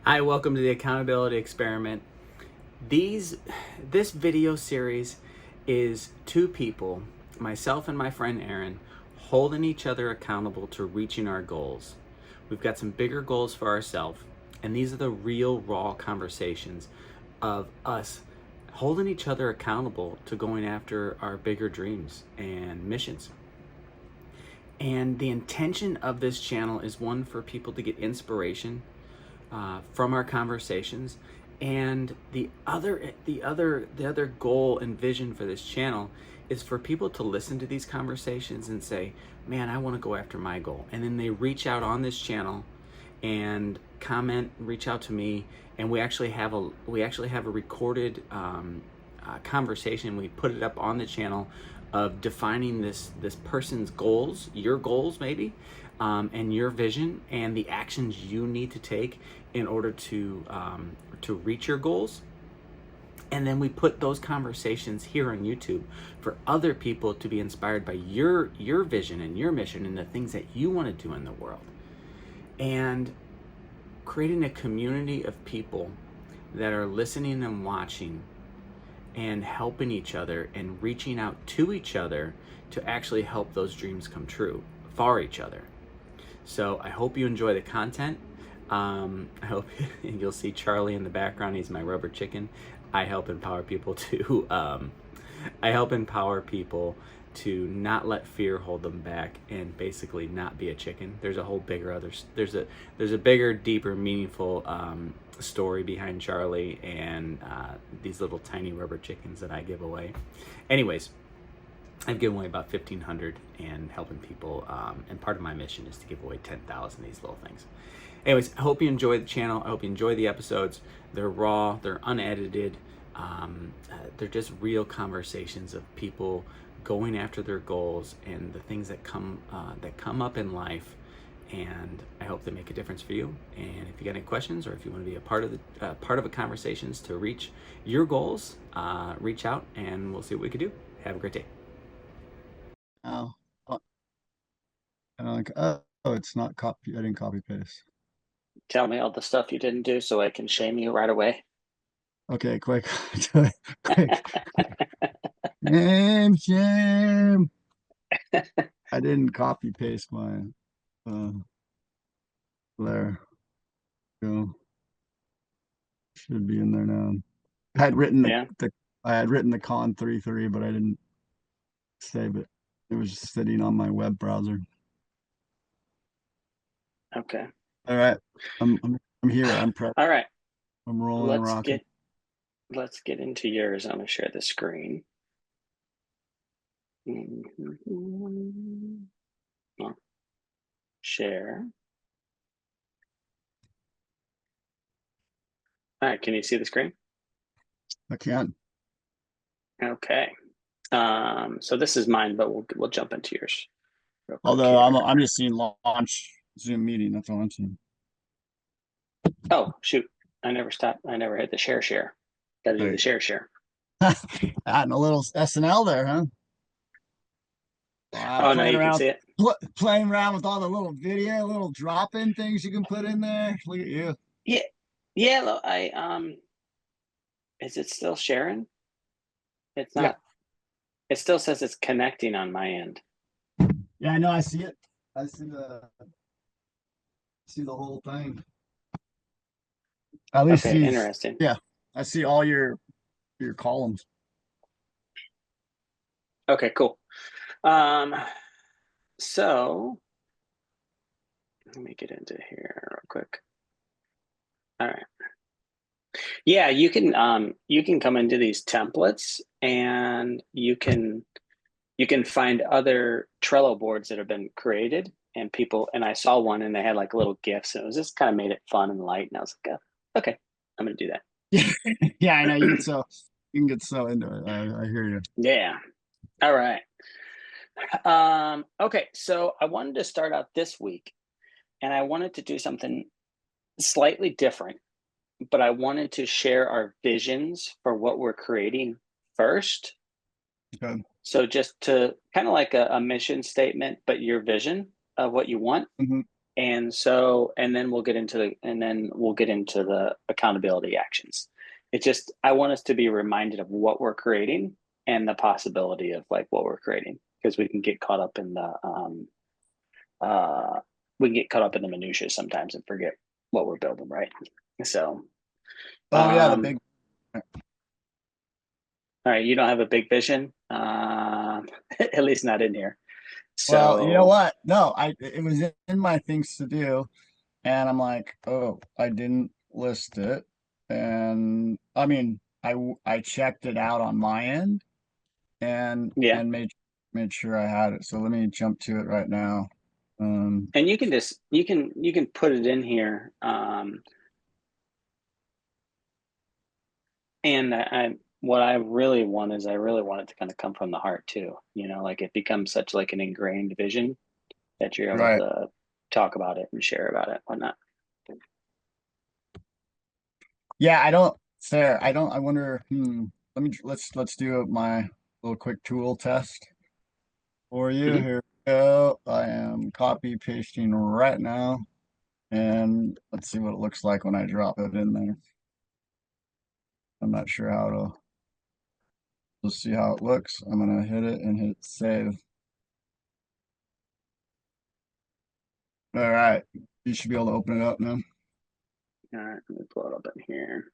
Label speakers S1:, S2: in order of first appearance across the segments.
S1: Hi, welcome to the Accountability Experiment. This video series is two people, myself and my friend Aaron, holding each other accountable to reaching our goals. We've got some bigger goals for ourselves, and these are the real, raw conversations of us holding each other accountable to going after our bigger dreams and missions. And the intention of this channel is one for people to get inspiration from our conversations, and the other goal and vision for this channel is for people to listen to these conversations and say, "Man, I want to go after my goal," and then they reach out on this channel and comment, reach out to me, and we actually have a recorded conversation. We put it up on the channel of defining this person's goals, your goals maybe, and your vision, and the actions you need to take in order to reach your goals. And then we put those conversations here on YouTube for other people to be inspired by your vision and your mission and the things that you want to do in the world. And creating a community of people that are listening and watching and helping each other and reaching out to each other to actually help those dreams come true for each other. So I hope you enjoy the content. I hope you'll see Charlie in the background. He's my rubber chicken. I help empower people to not let fear hold them back and basically not be a chicken. There's a whole bigger there's a bigger, deeper, meaningful story behind Charlie and these little tiny rubber chickens that I give away. Anyways, I've given away about 1,500 and helping people, and part of my mission is to give away 10,000 of these little things. Anyways, I hope you enjoy the channel. I hope you enjoy the episodes. They're raw, they're unedited. They're just real conversations of people going after their goals and the things that come up in life. And I hope they make a difference for you. And if you got any questions, or if you want to be a part of a conversations to reach your goals, reach out and we'll see what we can do. Have a great day.
S2: Oh, and I'm like, oh, it's not copy. I didn't copy paste.
S3: Tell me all the stuff you didn't do so I can shame you right away.
S2: Okay, quick, quick. Shame. I didn't copy paste my there. Go. Should be in there now. I had written
S3: Yeah.
S2: the con 3.3, but I didn't save it. It was just sitting on my web browser.
S3: Okay.
S2: All right, I'm here. I'm prepped.
S3: All right.
S2: I'm rolling and rocking.
S3: Let's get into yours. I'm gonna share the screen. Share. All right. Can you see the screen?
S2: I can.
S3: Okay. So this is mine, but we'll jump into yours real quick
S2: Although
S3: here.
S2: I'm just seeing launch Zoom meeting. That's all I'm seeing.
S3: Oh shoot! I never hit the share. Got to do the share.
S2: Adding a little SNL there, huh?
S3: Oh no, you can see it.
S2: Playing around with all the little little drop-in things you can put in there. Look at you.
S3: Yeah. Is it still sharing? It's not.
S2: Yeah.
S3: It still says it's connecting on my end.
S2: Yeah, I know. I see it. I see the whole thing. At least
S3: okay, interesting.
S2: Yeah, I see all your columns.
S3: Okay, cool. So let me get into here real quick. All right. Yeah, you can come into these templates and you can find other Trello boards that have been created, and I saw one and they had like little GIFs, and it was just kind of made it fun and light, and I was like, oh, okay, I'm gonna do that.
S2: Yeah, I know you can get so into it. I hear you.
S3: Yeah. All right. Okay, so I wanted to start out this week, and I wanted to do something slightly different, but I wanted to share our visions for what we're creating first.
S2: Okay.
S3: So just to kind of like a mission statement, but your vision of what you want.
S2: Mm-hmm.
S3: And then we'll get into the accountability actions. It's just, I want us to be reminded of what we're creating and the possibility of like what we're creating, because we can get caught up in uh, the minutia sometimes and forget what we're building, right? So,
S2: Oh yeah, the
S3: um,
S2: big.
S3: all right, you don't have a big vision, at least not in here.
S2: Well, you know
S3: So
S2: what? No, it was in my things to do, and I'm like, oh, I didn't list it, and I mean, I checked it out on my end, and
S3: yeah,
S2: made sure I had it. So let me jump to it right now.
S3: and you can just you can put it in here. And what I really want is I really want it to kind of come from the heart too. You know, like it becomes such like an ingrained vision that you're able
S2: Right.
S3: to talk about it and share about it, whatnot.
S2: Yeah, I don't fair. I don't. I wonder. Let's do my little quick tool test for you.
S3: Hmm.
S2: Here we go. I am copy pasting right now, and let's see what it looks like when I drop it in there. I'm not sure how to. We'll see how it looks. I'm gonna hit it and hit save. All right, you should be able to open it up now.
S3: All right, let me pull it up in here.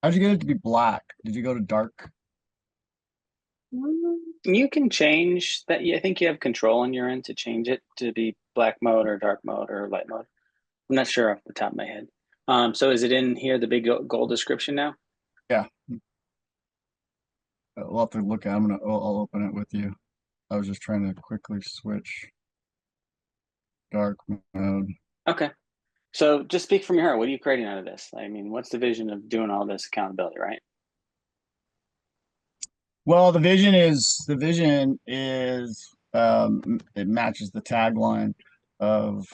S2: How'd you get it to be black? Did you go to dark?
S3: You can change that. I think you have control on your end to change it to be black mode or dark mode or light mode. I'm not sure off the top of my head. So is it in here, the big gold description now?
S2: Yeah, we'll have to look at. I'll open it with you. I was just trying to quickly switch dark mode.
S3: Okay. So just speak from your heart. What are you creating out of this? I mean, what's the vision of doing all this accountability, right?
S2: Well, the vision is it matches the tagline of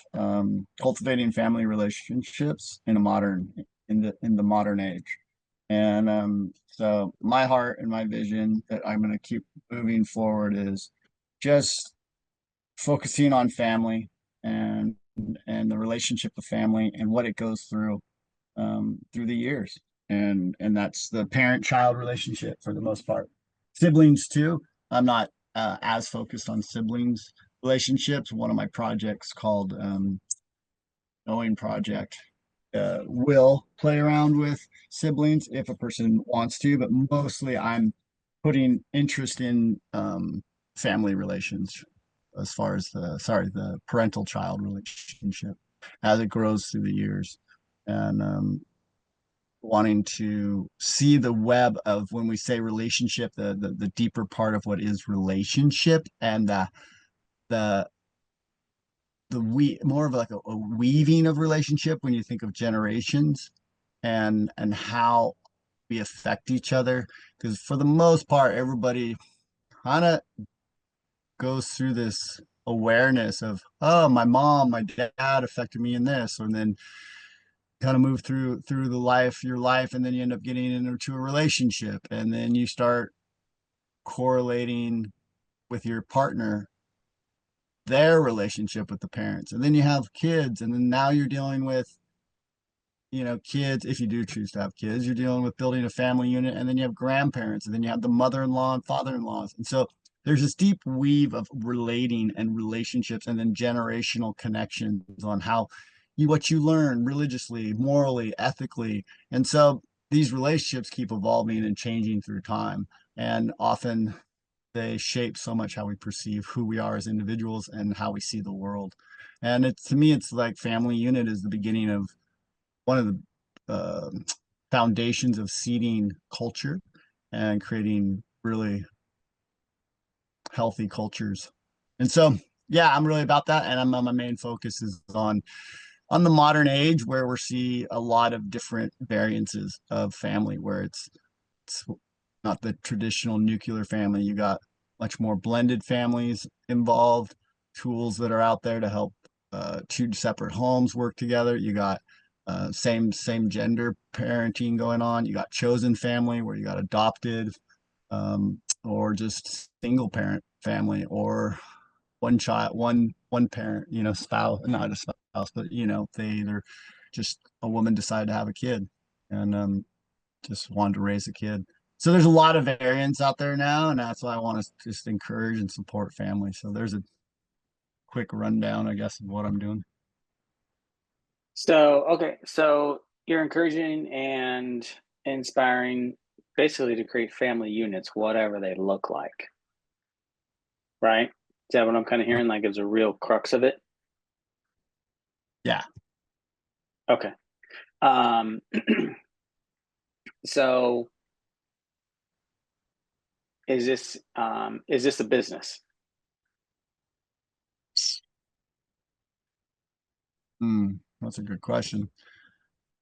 S2: cultivating family relationships in a modern in the modern age. And so my heart and my vision that I'm going to keep moving forward is just focusing on family and the relationship of family and what it goes through the years. And that's the parent-child relationship for the most part. Siblings too. I'm not as focused on siblings relationships. One of my projects called Knowing Project will play around with siblings if a person wants to, but mostly I'm putting interest in family relations as far as the parental child relationship as it grows through the years. And wanting to see the web of when we say relationship, the deeper part of what is relationship and the we more of like a weaving of relationship when you think of generations and how we affect each other. Because for the most part, everybody kind of goes through this awareness of, oh, my mom, my dad affected me in this, and then kind of move through your life, and then you end up getting into a relationship, and then you start correlating with your partner their relationship with the parents, and then you have kids, and then now you're dealing with kids. If you do choose to have kids, you're dealing with building a family unit, and then you have grandparents, and then you have the mother-in-law and father-in-laws. And so there's this deep weave of relating and relationships, and then generational connections on how what you learn religiously, morally, ethically. And so these relationships keep evolving and changing through time, and often they shape so much how we perceive who we are as individuals and how we see the world. And to me, it's like family unit is the beginning of one of the foundations of seeding culture and creating really healthy cultures. And so, yeah, I'm really about that. And my main focus is on the modern age where we see a lot of different variances of family, where it's not the traditional nuclear family. You got much more blended families involved, tools that are out there to help two separate homes work together. You got same gender parenting going on. You got chosen family where you got adopted, or just single parent family, or one child, one parent, spouse, not a spouse, but they either just a woman decided to have a kid and just wanted to raise a kid. So there's a lot of variants out there now, and that's why I want to just encourage and support families. So there's a quick rundown, I guess, of what I'm doing.
S3: So, okay, so you're encouraging and inspiring basically to create family units, whatever they look like, right? Is that what I'm kind of hearing? Like, it's a real crux of it?
S2: Yeah.
S3: Okay. Um, so is this a business?
S2: That's a good question.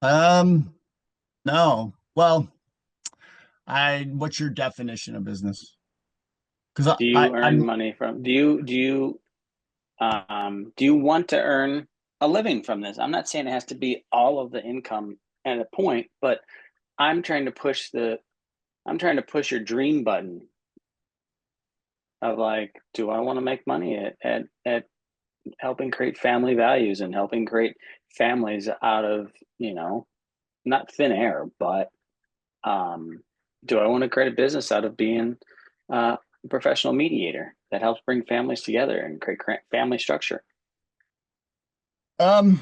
S2: No. Well, what's your definition of business? Because
S3: Do you earn money from, do you want to earn a living from this? I'm not saying it has to be all of the income at a point, but I'm trying to push your dream button of like, do I want to make money at helping create family values and helping create families out of, not thin air, but do I want to create a business out of being a professional mediator that helps bring families together and create family structure?
S2: the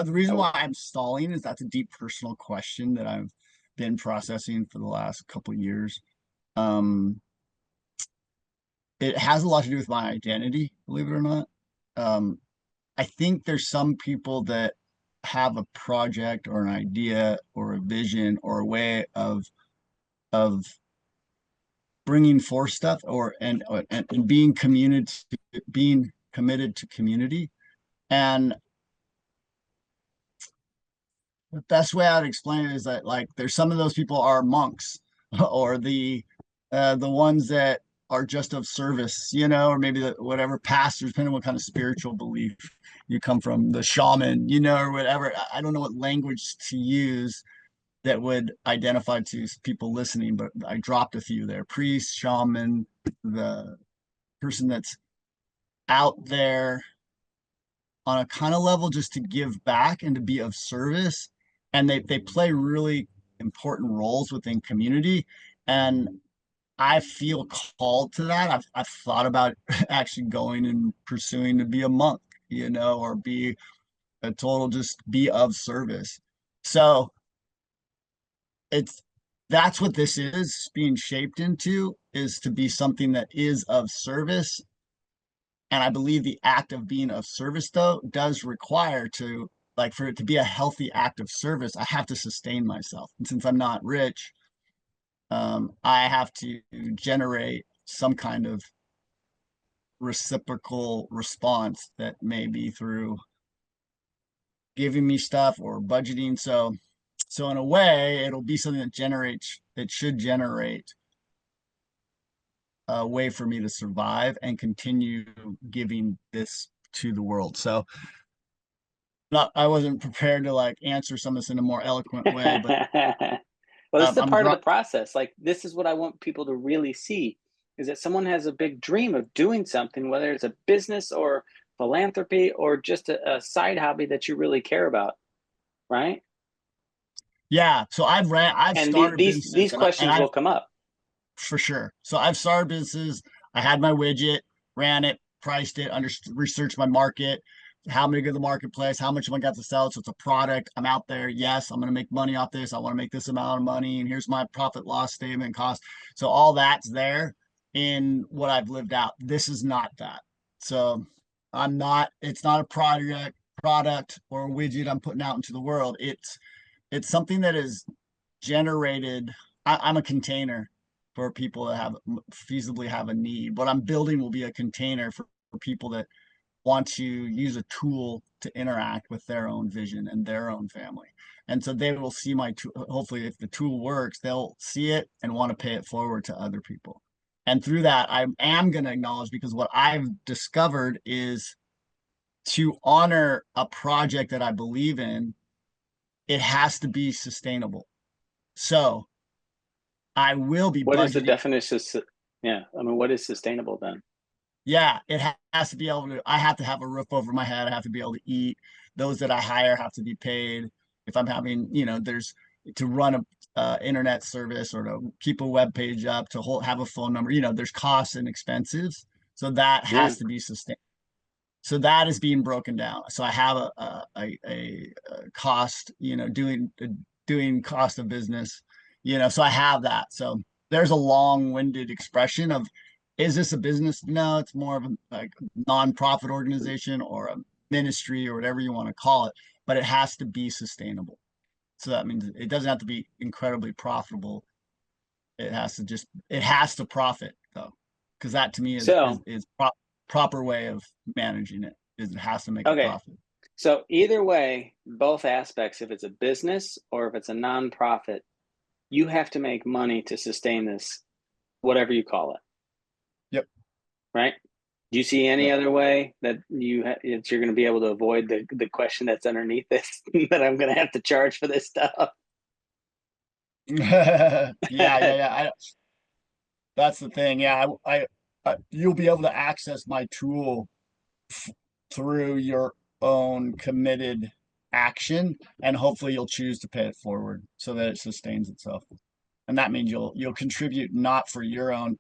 S2: reason
S3: Oh,
S2: why I'm stalling is that's a deep personal question that I've been processing for the last couple of years. Um, it has a lot to do with my identity, believe it or not. Um, I think there's some people that have a project or an idea or a vision or a way of bringing forth stuff and being committed to community. And the best way I'd explain it is that like there's some of those people are monks or the ones that are just of service, or maybe whatever pastors, depending on what kind of spiritual belief you come from, the shaman, or whatever. I don't know what language to use that would identify to people listening, but I dropped a few there. Priest, shaman, the person that's out there on a kind of level just to give back and to be of service. And they play really important roles within community. And I feel called to that. I've thought about actually going and pursuing to be a monk, or be a total just be of service. So it's that's what this is being shaped into, is to be something that is of service. And I believe the act of being of service though does require to, like, for it to be a healthy act of service, I have to sustain myself. And since I'm not rich, I have to generate some kind of reciprocal response that may be through giving me stuff or budgeting. So in a way, it'll be something it should generate a way for me to survive and continue giving this to the world. So I wasn't prepared to like answer some of this in a more eloquent way, but
S3: well, this is a
S2: I'm
S3: part of the process. Like, this is what I want people to really see, is that someone has a big dream of doing something, whether it's a business or philanthropy or just a side hobby that you really care about, right?
S2: yeah. So I've
S3: And
S2: started
S3: these
S2: businesses and
S3: questions
S2: I've
S3: will come up.
S2: for sure. So I've started businesses. I had my widget, ran it, priced it, researched my market, how many go to the marketplace, how much am I got to sell. So it's a product. I'm out there. Yes, I'm going to make money off this. I want to make this amount of money. And here's my profit loss statement cost. So all that's there in what I've lived out. This is not that. So it's not a product or a widget I'm putting out into the world. It's something that is generated. I'm a container for people that have feasibly have a need. What I'm building will be a container for people that want to use a tool to interact with their own vision and their own family. And so they will see my tool. Hopefully, if the tool works, they'll see it and want to pay it forward to other people. And through that, I am going to acknowledge, because what I've discovered is to honor a project that I believe in, it has to be sustainable. So I will be
S3: What is the
S2: budgeting.
S3: definition? Yeah, I mean, what is sustainable then?
S2: Yeah, it has to be able to, I have to have a roof over my head. I have to be able to eat. Those that I hire have to be paid. If I'm having, there's to run a internet service or to keep a web page up, to have a phone number, there's costs and expenses. So that
S3: Yeah.
S2: has to be sustained. So that is being broken down. So I have a cost, doing cost of business, so I have that. So there's a long-winded expression of, is this a business? No, it's more of a like nonprofit organization or a ministry or whatever you want to call it, but it has to be sustainable. So that means it doesn't have to be incredibly profitable. It has to profit though, because that to me
S3: So,
S2: is proper way of managing it, is it has to make a
S3: okay.
S2: profit.
S3: So either way, both aspects, if it's a business or if it's a nonprofit, you have to make money to sustain this, whatever you call it,
S2: Yep.
S3: right? Do you see any
S2: Yep.
S3: other way that you're going to be able to avoid the question that's underneath this that I'm going to have to charge for this stuff?
S2: Yeah. That's the thing. Yeah, you'll be able to access my tool through your own committed action, and hopefully you'll choose to pay it forward so that it sustains itself. And that means you'll contribute not for your own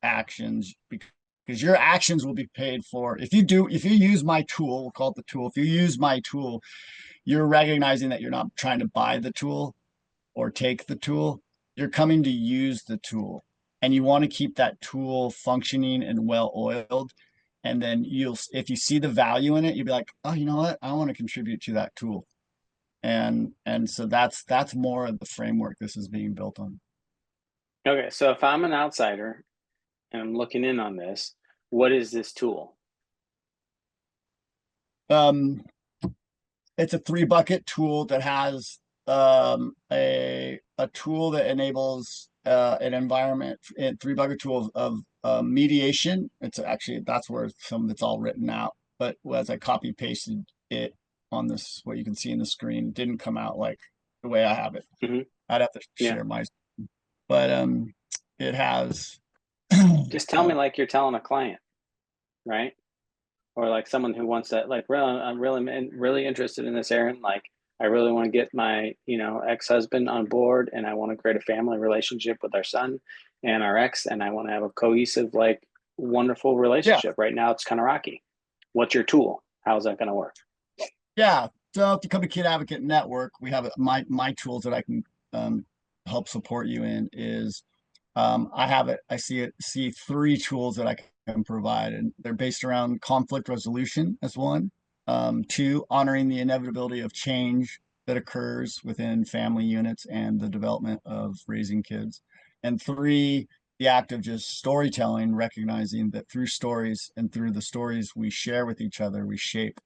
S2: actions, because your actions will be paid for. If you use my tool, we'll call it the tool. If you use my tool, you're recognizing that you're not trying to buy the tool or take the tool. You're coming to use the tool, and you want to keep that tool functioning and well oiled. And then if you see the value in it, you'll be like, oh, you know what? I want to contribute to that tool. And so that's more of the framework this is being built on.
S3: Okay, so if I'm an outsider and I'm looking in on this, what is this tool?
S2: Um, it's a 3 bucket tool that has a tool that enables an environment, a 3 bucket tool of mediation. It's actually, that's where some of it's all written out, but as I copy pasted it on this, what you can see in the screen, didn't come out like the way I have it.
S3: Hmm.
S2: I'd have to
S3: Yeah,
S2: share my, but it has
S3: just tell me like you're telling a client, right? Or like someone who wants to, like, really, I'm really interested in this, Aaron. Like, I really want to get my ex-husband on board, and I want to create a family relationship with our son and our ex, and I want to have a cohesive, like, wonderful
S2: yeah.
S3: relationship. Right now it's kind of rocky. What's your tool? How's that going to work?
S2: Yeah. So if you come to Kid Advocate Network, we have my tools that I can help support you in is I have it. I see 3 tools that I can provide, and they're based around conflict resolution as one. 2, honoring the inevitability of change that occurs within family units and the development of raising kids. And 3, the act of just storytelling, recognizing that through stories and through the stories we share with each other, we shape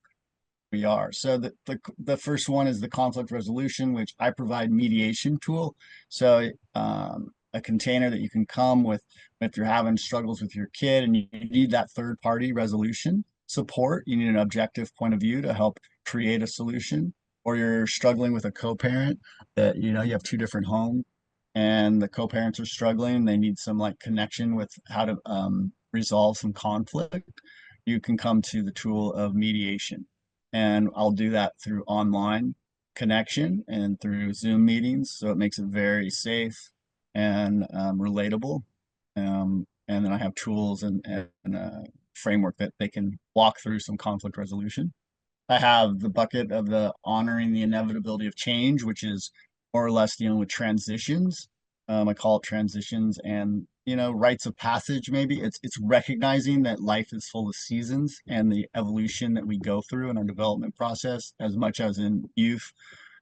S2: we are. So the first one is the conflict resolution, which I provide mediation tool. So a container that you can come with if you're having struggles with your kid and you need that third party resolution support. You need an objective point of view to help create a solution, or you're struggling with a co-parent that you have 2 different homes and the co-parents are struggling. They need some like connection with how to resolve some conflict. You can come to the tool of mediation, and I'll do that through online connection and through Zoom meetings. So it makes it very safe and relatable. And then I have tools and a framework that they can walk through some conflict resolution. I have the bucket of the honoring the inevitability of change, which is more or less dealing with transitions. I call it transitions and rites of passage. Maybe it's recognizing that life is full of seasons and the evolution that we go through in our development process, as much as in youth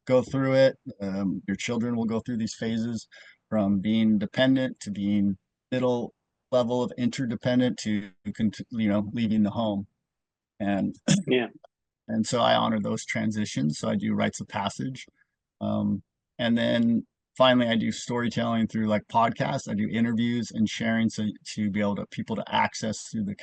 S2: go through it. Your children will go through these phases from being dependent to being middle level of interdependent to leaving the home. And
S3: Yeah.
S2: and so I honor those transitions. So I do rites of passage. And then finally, I do storytelling through like podcasts. I do interviews and sharing, so to be able to people to access through the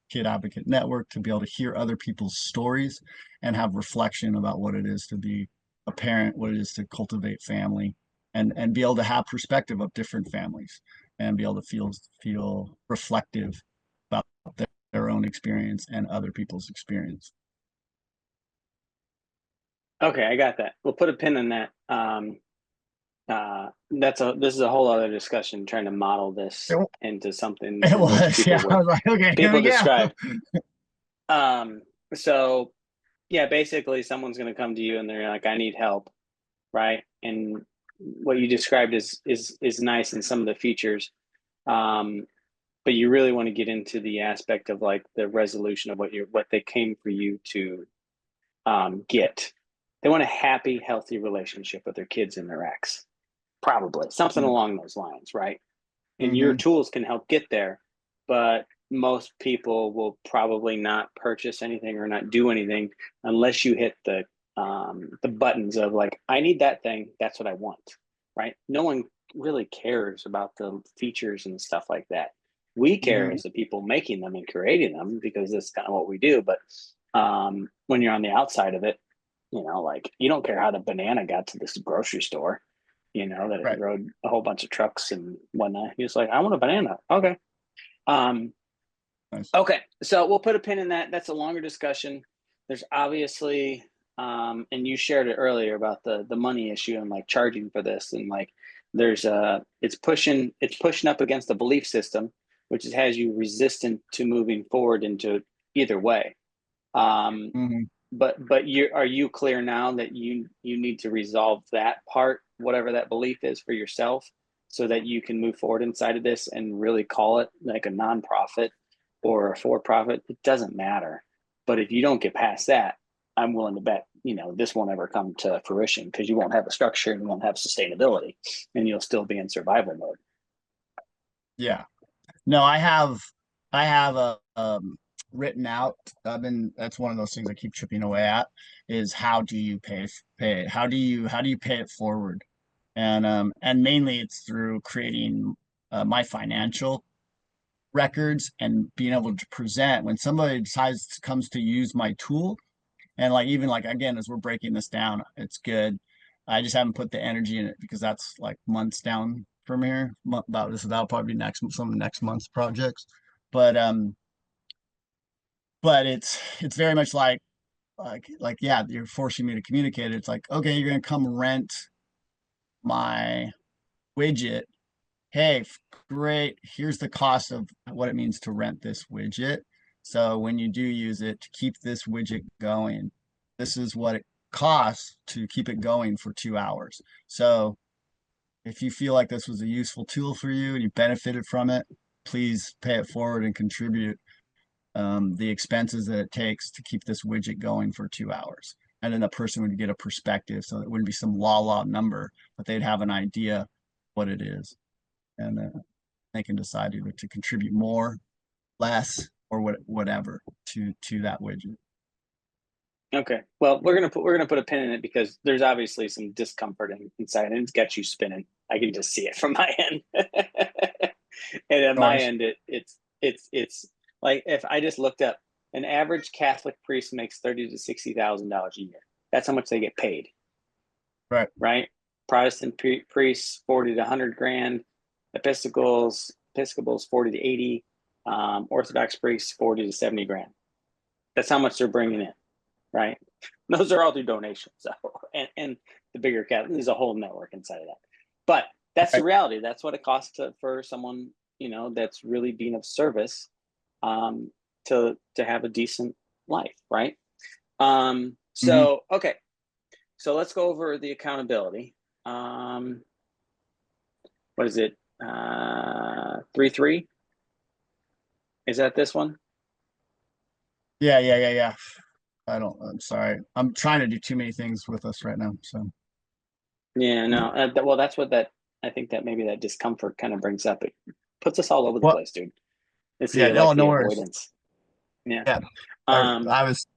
S2: Kid Advocate Network, to be able to hear other people's stories and have reflection about what it is to be a parent, what it is to cultivate family, and be able to have perspective of different families and be able to feel reflective their own experience and other people's experience.
S3: Okay, I got that. We'll put a pin in that. This is a whole other discussion trying to model this
S2: It,
S3: into something
S2: it
S3: in which
S2: was, yeah. I was like, okay, here
S3: people
S2: we go.
S3: describe. So yeah, basically someone's going to come to you and they're like, I need help, right? And what you described is nice in some of the features. But you really want to get into the aspect of like the resolution of what they came for you to get. They want a happy, healthy relationship with their kids and their ex, probably something along those lines, right? And your tools can help get there, but most people will probably not purchase anything or not do anything unless you hit the buttons of like, I need that thing, that's what I want, right? No one really cares about the features and stuff like that. We care as the people making them and creating them because that's kind of what we do. But when you're on the outside of it, like you don't care how the banana got to this grocery store, that it
S2: Right.
S3: rode a whole bunch of trucks and whatnot. He was like, I want a banana. Okay.
S2: Nice.
S3: Okay. So we'll put a pin in that. That's a longer discussion. There's obviously, and you shared it earlier about the money issue and like charging for this. And like, it's pushing up against the belief system, which has you resistant to moving forward into either way. But are you clear now that you need to resolve that part, whatever that belief is for yourself, so that you can move forward inside of this and really call it like a nonprofit or a for-profit? It doesn't matter. But if you don't get past that, I'm willing to bet, this won't ever come to fruition because you won't have a structure and you won't have sustainability and you'll still be in survival mode.
S2: Yeah. No, I have a written out. That's one of those things I keep chipping away at is how do you pay? How do you pay it forward? And mainly it's through creating my financial records and being able to present when somebody comes to use my tool. And like even like again, as we're breaking this down, it's good. I just haven't put the energy in it because that's like months down from here. About this, that'll probably be some of next month's projects. But it's very much like yeah, you're forcing me to communicate. It's like, okay, you're gonna come rent my widget. Hey, great. Here's the cost of what it means to rent this widget. So when you do use it to keep this widget going, this is what it costs to keep it going for 2 hours. So if you feel like this was a useful tool for you and you benefited from it, please pay it forward and contribute the expenses that it takes to keep this widget going for 2 hours. And then the person would get a perspective. So it wouldn't be some law number, but they'd have an idea what it is. And they can decide either to contribute more, less, or whatever to that widget.
S3: Okay. Well, we're gonna put a pin in it because there's obviously some discomfort inside, and it's got you spinning. I can just see it from my end, and at my end, it's like if I just looked up, an average Catholic priest makes $30,000 to $60,000 a year. That's how much they get paid.
S2: Right.
S3: Right. Protestant priests 40 to 100 grand. Episcopals 40 to 80. Orthodox priests 40 to 70 grand. That's how much they're bringing in. Right. Those are all through donations. So, and the bigger Catholic, there's a whole network inside of that. But that's the reality. That's what it costs for someone, that's really being of service to have a decent life. Right. So, okay. So let's go over the accountability. What is it? 3-3? Is that this one?
S2: Yeah. I'm sorry. I'm trying to do too many things with us right now. So
S3: Yeah, no. Well, that's what I think that maybe that discomfort kind of brings up. It puts us all over the place, dude. It's
S2: yeah,
S3: like the
S2: no worries.
S3: avoidance. Yeah.
S2: Yeah.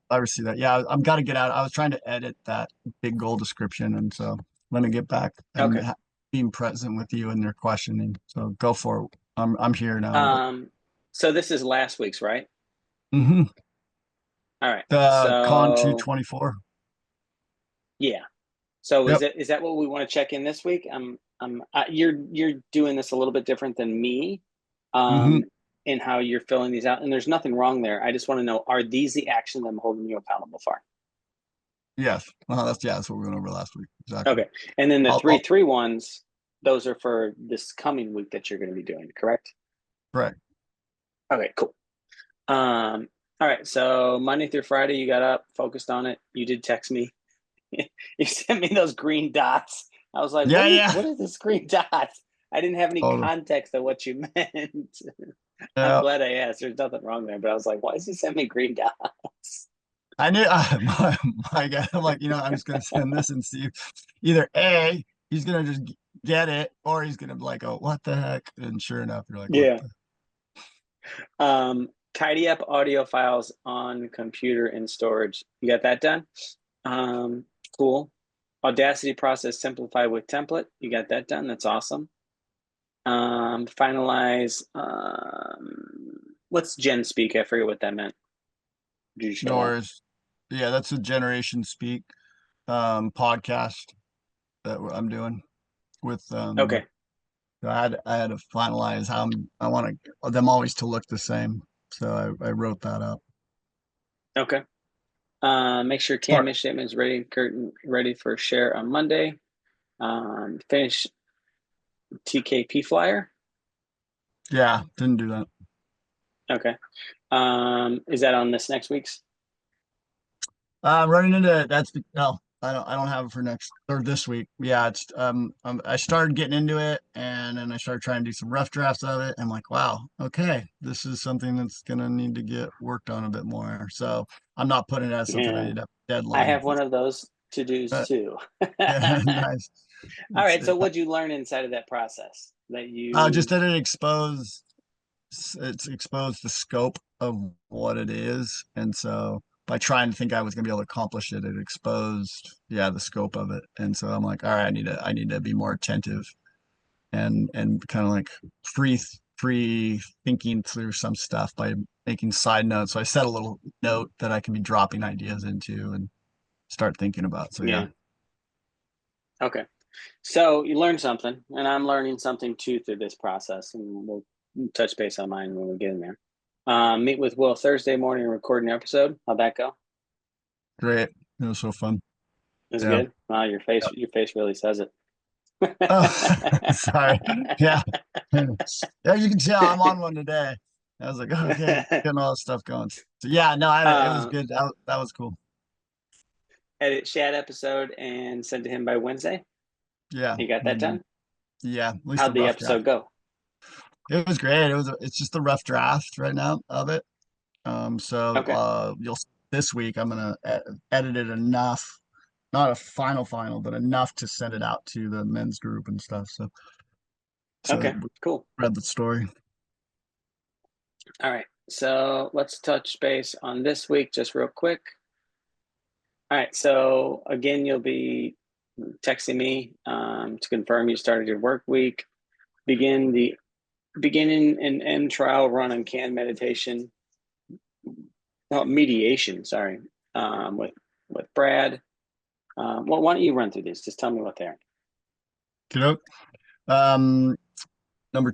S2: I see that. Yeah, I'm gotta get out. I was trying to edit that big goal description, and so let me get back and
S3: Okay.
S2: being present with you and your questioning. So go for it. I'm here now.
S3: So this is last week's, right?
S2: Mm-hmm.
S3: All right.
S2: The Con
S3: So
S2: 224.
S3: yeah. So
S2: Yep.
S3: is that what we want to check in this week? You're doing this a little bit different than me.
S2: Mm-hmm.
S3: in how you're filling these out. And there's nothing wrong there. I just want to know, are these the actions I'm holding you accountable for?
S2: Yes. That's what we went over last week. Exactly.
S3: Okay. And then the
S2: I'll-
S3: 3-3 ones, those are for this coming week that you're going to be doing, correct?
S2: Correct.
S3: Okay, cool. All right. So Monday through Friday, you got up, focused on it. You did text me. You sent me those green dots. I was like, what is this green dot? I didn't have any context of what you meant. I'm glad I asked. There's nothing wrong there, but I was like, why does he send me green dots?
S2: I knew my guy. I'm like, I'm just gonna send this and see either A, he's gonna just get it, or he's gonna be like, oh, what the heck? And sure enough, you're like,
S3: Yeah.
S2: What the...
S3: Tidy up audio files on computer in storage. You got that done? Cool. Audacity process simplify with template. You got that done. That's awesome. Finalize. What's Gen Speak? I forget what that meant. Did you share that?
S2: Doors. Yeah, that's a Generation Speak podcast that I'm doing with
S3: Okay.
S2: I had to finalize how I want them always to look the same. So I wrote that up.
S3: Okay. Make sure Cam mission statement is ready, curtain ready for share on Monday. Finish TKP flyer.
S2: Yeah, didn't do that.
S3: Okay. Is that on this next week's?
S2: Running into that's no, I don't have it for next or this week. Yeah, it's I started getting into it and then I started trying to do some rough drafts of it. I'm like, wow, okay, this is something that's gonna need to get worked on a bit more. So I'm not putting it as something I need a deadline.
S3: I have one of those to-dos too.
S2: Nice.
S3: All right. So what'd you learn inside of that process that you
S2: just that it's exposed the scope of what it is. And so by trying to think I was gonna be able to accomplish it, it exposed, the scope of it. And so I'm like, all right, I need to be more attentive and kind of like free thinking through some stuff by making side notes. So I set a little note that I can be dropping ideas into and start thinking about. So yeah.
S3: Okay. So you learned something, and I'm learning something too through this process, and we'll touch base on mine when we get in there. Meet with Will Thursday morning, recording an episode. How'd that go?
S2: Great. It was so fun.
S3: It was good. Wow, your face really says it.
S2: Oh, sorry. Yeah. Yeah, you can tell I'm on one today. I was like, okay, getting all this stuff going. So yeah, no, it was good. That was cool.
S3: Edit Shad episode and send to him by Wednesday.
S2: Yeah.
S3: You got that done?
S2: Yeah. At least
S3: How'd the episode go?
S2: It was great. It's just a rough draft right now of it. You'll this week I'm gonna edit it enough, not a final, but enough to send it out to the men's group and stuff. So
S3: Okay, cool.
S2: Read the story.
S3: All right. So let's touch base on this week just real quick. All right. So again, you'll be texting me to confirm you started your work week. Beginning and end trial run on canned meditation. Mediation, sorry, with Brad. Well, why don't you run through these? Just tell me what they are.
S2: Good. Number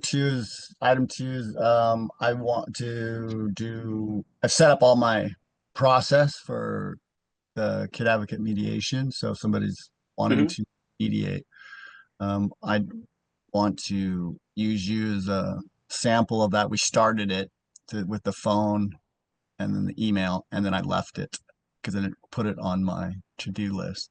S2: item two is I want to I've set up all my process for the kid advocate mediation. So if somebody's wanting to mediate, I want to use you as a sample of that. We started it with the phone and then the email, and then I left it because I didn't put it on my to-do list.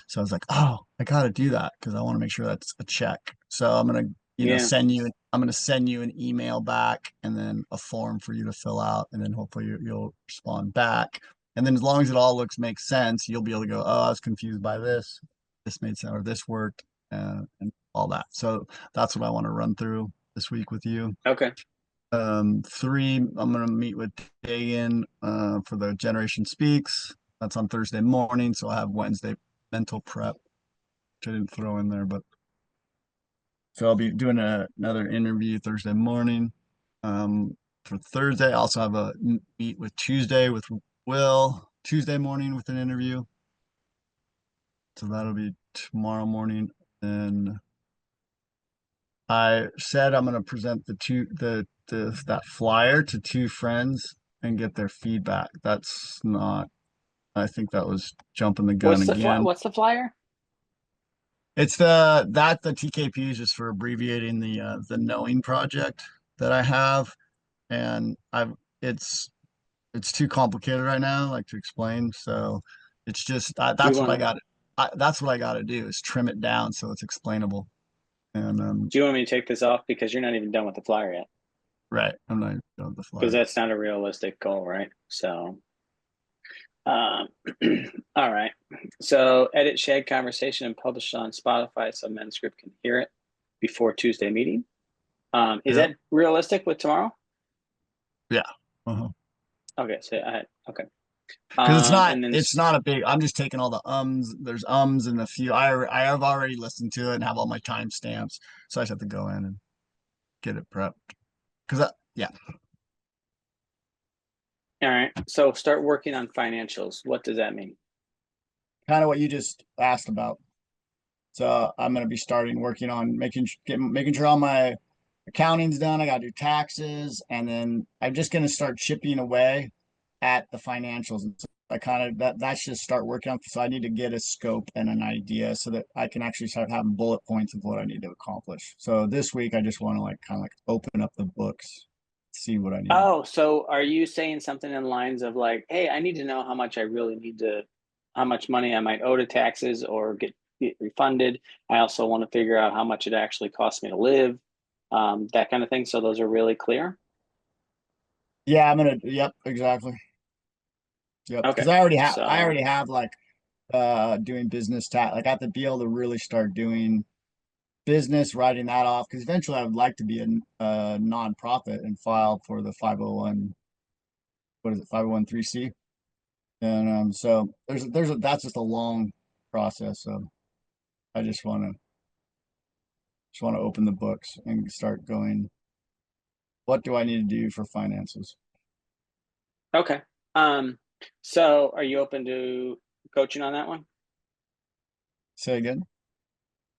S2: So I was like, oh, I got to do that because I want to make sure that's a check. So I'm gonna send you an email back and then a form for you to fill out, and then hopefully you'll respond back. And then as long as it all makes sense, you'll be able to go, oh, I was confused by this made sense, or this worked, and all that. So that's what I want to run through this week with you.
S3: Okay.
S2: 3, I'm gonna meet with Dagan for the Generation Speaks. That's on Thursday morning, so I'll have Wednesday mental prep, which I didn't throw in there, but so I'll be doing another interview Thursday morning. For Thursday, I also have a meet with Tuesday with Will, Tuesday morning with an interview. So that'll be tomorrow morning. And I said I'm going to present the that flyer to 2 friends and get their feedback. That's not, I think that was jumping the gun again.
S3: What's the flyer?
S2: It's the TKP is just for abbreviating the knowing project that I have, and I've it's too complicated right now, like to explain. So it's just
S3: Do you
S2: that's what I
S3: want
S2: got. That's what I got to do is trim it down so it's explainable. And
S3: do you want me to take this off because you're not even done with the flyer yet?
S2: right, I'm not on the
S3: Because
S2: flyer.
S3: that's not a realistic goal, right? So, um, all right. So, edit shared conversation and publish on Spotify so manuscript can hear it before Tuesday meeting. Is
S2: Yeah,
S3: that realistic with tomorrow?
S2: yeah. Uh-huh.
S3: Okay, so okay.
S2: Because
S3: And then
S2: it's not a big. I'm just taking all the ums. There's ums and a few. I have already listened to it and have all my timestamps, so I just have to go in and get it prepped. Because yeah,
S3: all right. So start working on financials. What does that mean?
S2: kind of what you just asked about. So I'm gonna be starting working on making sure all my accounting's done. I gotta do taxes, and then I'm just gonna start chipping away at the financials. And so I kind of that's just start working on. So I need to get a scope and an idea so that I can actually start having bullet points of what I need to accomplish. So this week I just want to like kind of like open up the books, see what I need.
S3: Oh, so are you saying something in lines of like, hey, I need to know how much I really need to, how much money I might owe to taxes or get refunded. I also want to figure out how much it actually costs me to live, that kind of thing. So those are really clear.
S2: Yeah, I'm gonna. Yep, exactly. Yep, because
S3: Okay.
S2: I
S3: So,
S2: already have like doing business like I have to be able to really start doing business, writing that off because eventually I would like to be a nonprofit and file for the 501, what is it, 501(c). And so that's just a long process. So I just want to open the books and start going, what do I need to do for finances?
S3: okay. Um, so are you open to coaching on that one?
S2: Say again.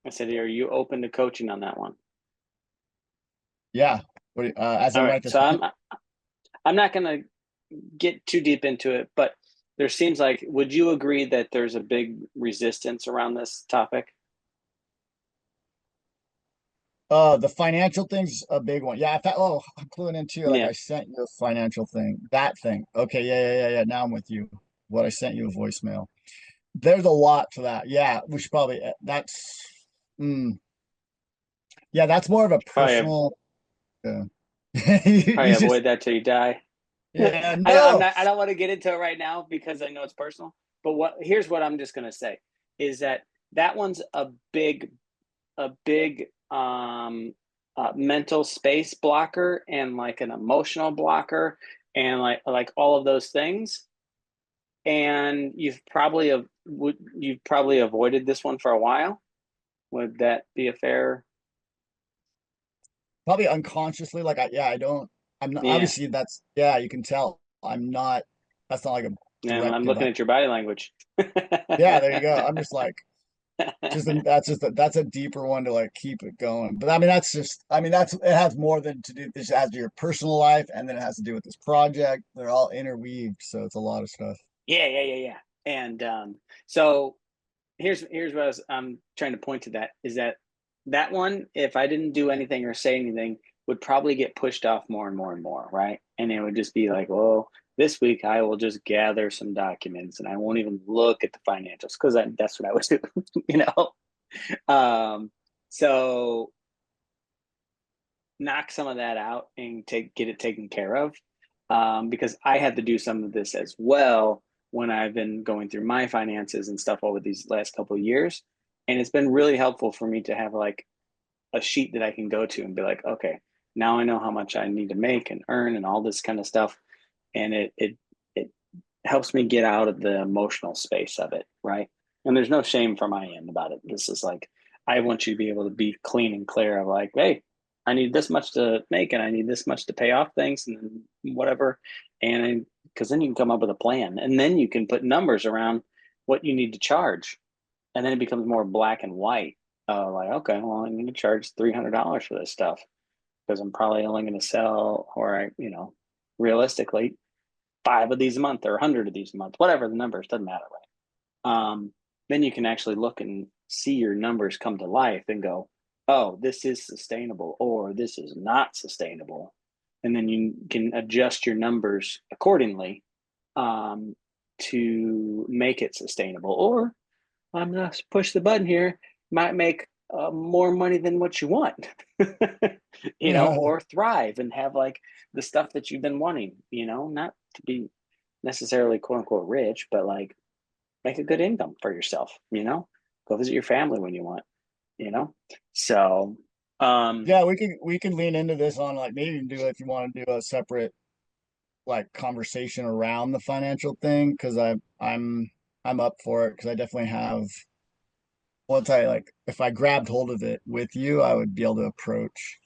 S3: I said, are you open to coaching on that one?
S2: Yeah. As
S3: All
S2: in
S3: right.
S2: right this
S3: So
S2: minute?
S3: I'm not going to get too deep into it, but there seems like, would you agree that there's a big resistance around this topic?
S2: The financial thing's a big one. Yeah, I'm cluing in too. Like
S3: Yeah.
S2: I sent you a financial thing, that thing. Okay, yeah. Now I'm with you. What I sent you a voicemail. There's a lot to that. Yeah, we should probably mm, yeah, that's more of a
S3: Probably,
S2: personal uh, you just
S3: avoid that till you die.
S2: yeah,
S3: I'm
S2: no.
S3: not, I don't want to get into it right now because I know it's personal, but here's what I'm just going to say is that that one's a big, mental space blocker and like an emotional blocker and like all of those things. And you've probably avoided this one for a while. Would that be a fair?
S2: Probably unconsciously, like I don't I'm not
S3: Yeah.
S2: obviously that's yeah, you can tell I'm not that's not like a
S3: And I'm
S2: directive.
S3: looking at your body language.
S2: Yeah, there you go. I'm just like that's a deeper one to like keep it going. But I mean that's it has more than to do this has to do your personal life and then it has to do with this project. They're all interweaved, so it's a lot of stuff.
S3: Yeah. And so here's what I'm trying to point to that is that that one, if I didn't do anything or say anything, would probably get pushed off more and more and more, right? And it would just be like, well, this week I will just gather some documents and I won't even look at the financials because that's what I would do, you know. Um, so knock some of that out and get it taken care of, because I had to do some of this as well when I've been going through my finances and stuff over these last couple of years, and it's been really helpful for me to have like a sheet that I can go to and be like, okay, now I know how much I need to make and earn and all this kind of stuff, and it helps me get out of the emotional space of it, right? And there's no shame from my end about it. This is like, I want you to be able to be clean and clear of like, hey, I need this much to make and I need this much to pay off things and whatever. And because then you can come up with a plan and then you can put numbers around what you need to charge. And then it becomes more black and white. Like, okay, well, I need to charge $300 for this stuff because I'm probably only going to sell, or realistically, 5 of these a month or 100 of these a month, whatever the numbers, doesn't matter, right? Then you can actually look and see your numbers come to life and go, oh, this is sustainable, or this is not sustainable. And then you can adjust your numbers accordingly to make it sustainable. Or I'm going to push the button here, might make more money than what you want, or thrive and have like the stuff that you've been wanting, not to be necessarily quote unquote rich, but like make a good income for yourself, go visit your family when you want, so
S2: Yeah, we can lean into this on like maybe do if you want to do a separate like conversation around the financial thing, because I'm up for it, because I definitely have, once I like, if I grabbed hold of it with you, I would be able to approach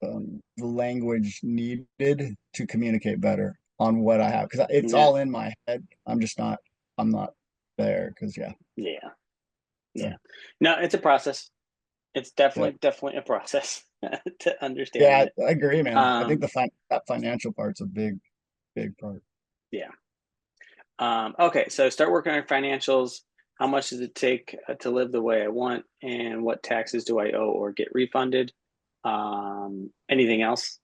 S2: the language needed to communicate better on what I have, because it's all in my head. I'm not there, because
S3: yeah. No, it's a process. It's definitely a process to understand it.
S2: I agree, man. I think that financial part's a big part.
S3: Yeah. Okay, so start working on financials. How much does it take to live the way I want, and what taxes do I owe or get refunded? Anything else?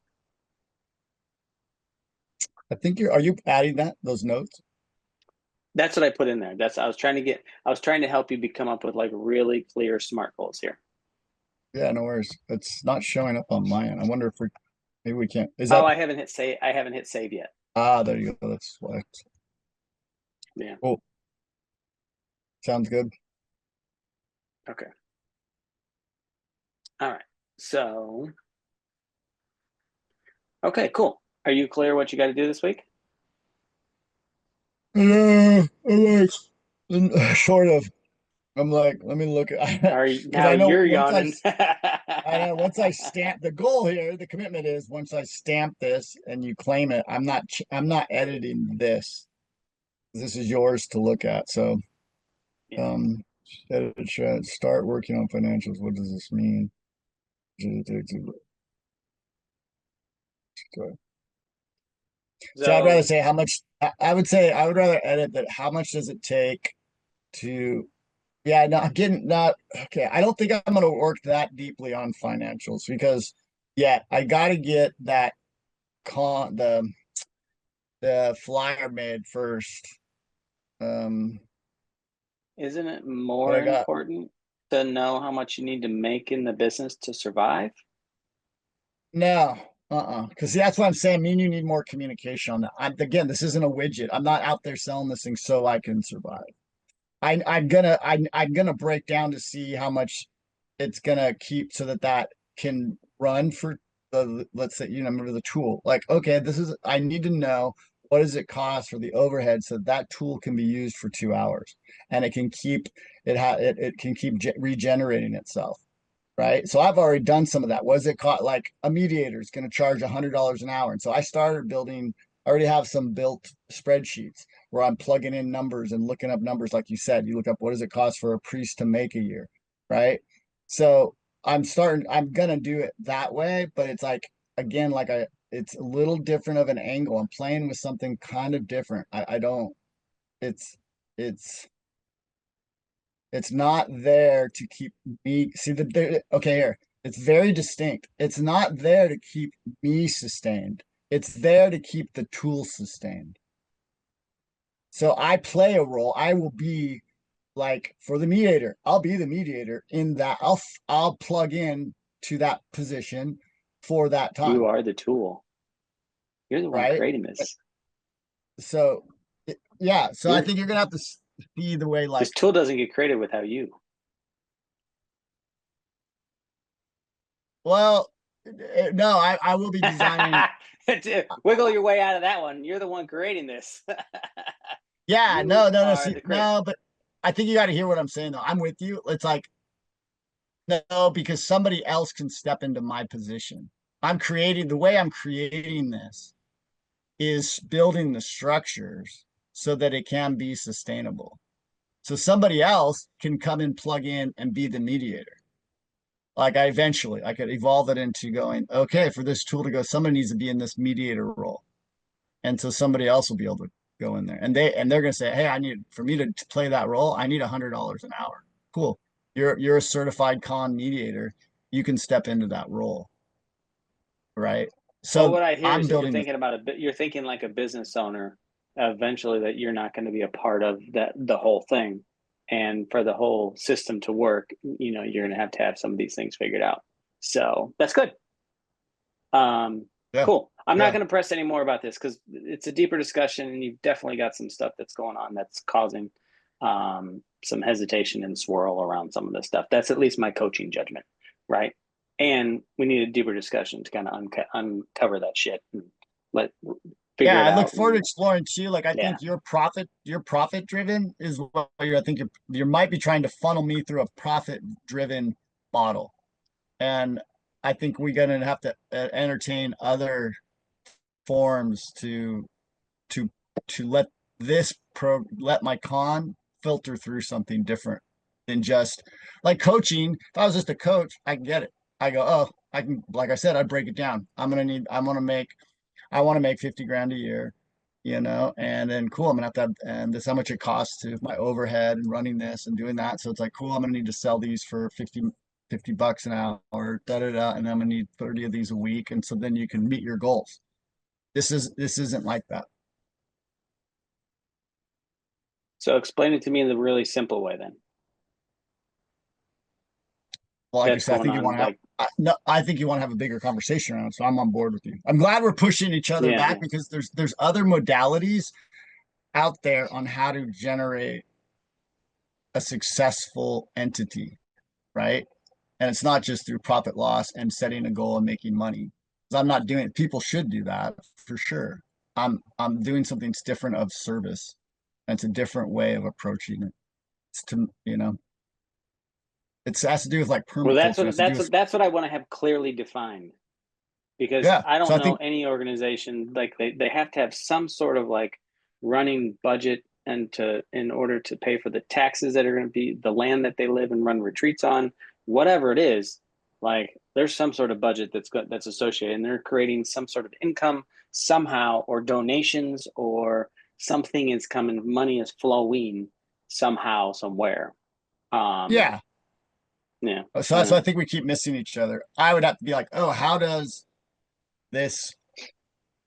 S2: I think are you adding those notes?
S3: That's what I put in there. I was trying to help you come up with like really clear SMART goals here.
S2: Yeah, no worries. It's not showing up on my end. I wonder if maybe we can't. Is that?
S3: Oh, I haven't hit save yet.
S2: There you go. That's why.
S3: Yeah.
S2: Cool. Sounds good.
S3: Okay. All right. So, okay, cool. Are you clear what you got to do this week?
S2: Sort of. I'm like, let me look at.
S3: Now
S2: I know
S3: you're yawning.
S2: I know once I stamp the goal here, the commitment is once I stamp this and you claim it, I'm not editing this. This is yours to look at. So,
S3: Yeah.
S2: start working on financials. What does this mean? So I'd rather say how much. I would say I would rather edit that. How much does it take to? Yeah, no, I'm getting not okay. I don't think I'm going to work that deeply on financials, because I got to get that the flyer made first.
S3: Isn't it more important to know how much you need to make in the business to survive?
S2: No, because that's what I'm saying. Me and you need more communication on that. Again, this isn't a widget. I'm not out there selling this thing so I can survive. I'm gonna break down to see how much it's gonna keep, so that can run for the, let's say, remember the tool. Like, okay, I need to know what does it cost for the overhead, so that tool can be used for 2 hours, and it can keep it can keep regenerating itself. Right. So I've already done some of that. What does it cost? Like a mediator is going to charge $100 an hour. And so I started building, I already have some built spreadsheets where I'm plugging in numbers and looking up numbers. Like you said, you look up, what does it cost for a priest to make a year? Right. So I'm going to do it that way, but it's like, again, it's a little different of an angle. I'm playing with something kind of different. I don't, it's, it's not there to keep me, see okay, here. It's very distinct. It's not there to keep me sustained. It's there to keep the tool sustained. So I play a role. I will be like, for the mediator, I'll be the mediator in that. I'll plug in to that position for that time.
S3: You are the tool. You're the one creating this.
S2: So I think you're gonna have to see the way, like,
S3: this tool doesn't get created without you.
S2: Well, no, I will be designing.
S3: Wiggle your way out of that one. You're the one creating this.
S2: Yeah, no, but I think you got to hear what I'm saying, though. I'm with you. It's like, no, because somebody else can step into my position. The way I'm creating this is building the structures so that it can be sustainable. So somebody else can come and plug in and be the mediator. Like I could evolve it into going, okay, for this tool to go, somebody needs to be in this mediator role. And so somebody else will be able to go in there. And they're gonna say, hey, I need for me to play that role, I need $100 an hour. Cool. You're a certified con mediator. You can step into that role. Right.
S3: Well,
S2: So
S3: what I hear
S2: I'm
S3: is that you're
S2: building this.
S3: thinking about it, you're thinking like a business owner eventually, that you're not going to be a part of the whole thing. And for the whole system to work, you're going to have some of these things figured out. So that's good.
S2: Yeah.
S3: Cool. I'm not
S2: Yeah.
S3: going to press any more about this because it's a deeper discussion, and you've definitely got some stuff that's going on that's causing some hesitation and swirl around some of this stuff. That's at least my coaching judgment, right? And we need a deeper discussion to kind of uncover that shit and figure
S2: Yeah,
S3: it
S2: I look
S3: out.
S2: forward to
S3: And
S2: exploring too. Like I
S3: yeah,
S2: think your profit driven is what I think you might be trying to funnel me through a profit driven model. And I think we're gonna have to entertain other forms to to let my con filter through something different than just like coaching. If I was just a coach, I can get it. I go, oh, I can, like I said, I break it down. I want to make 50 grand a year, and then cool, I'm gonna have to and this is how much it costs to my overhead and running this and doing that. So it's like, cool, I'm gonna need to sell these for 50 bucks an hour, da da da, and I'm gonna need 30 of these a week. And so then you can meet your goals. This isn't like that.
S3: so explain it to me in the really simple way then.
S2: Well, like you
S3: That's
S2: said, I
S3: going
S2: think you
S3: on,
S2: want to have
S3: like,
S2: no, I think you want to have a bigger conversation around it. So I'm on board with you. I'm glad we're pushing each other
S3: yeah,
S2: back
S3: yeah.
S2: because there's other modalities out there on how to generate a successful entity, right? And it's not just through profit loss and setting a goal and making money. Because I'm not doing it. People should do that for sure. I'm doing something different of service. And it's a different way of approaching it. It's to it has to do with like
S3: Well,
S2: permaculture. It has to do with
S3: that's what I want to have clearly defined, because
S2: yeah.
S3: I
S2: So
S3: don't
S2: I
S3: know
S2: think
S3: any organization, like they have to have some sort of like running budget, and in order to pay for the taxes that are going to be the land that they live and run retreats on, whatever it is. Like there's some sort of budget that's associated, and they're creating some sort of income somehow, or donations, or something is coming, money is flowing somehow, somewhere. Um,
S2: yeah.
S3: yeah,
S2: So that's why I think we keep missing each other. I would have to be like, oh, how does this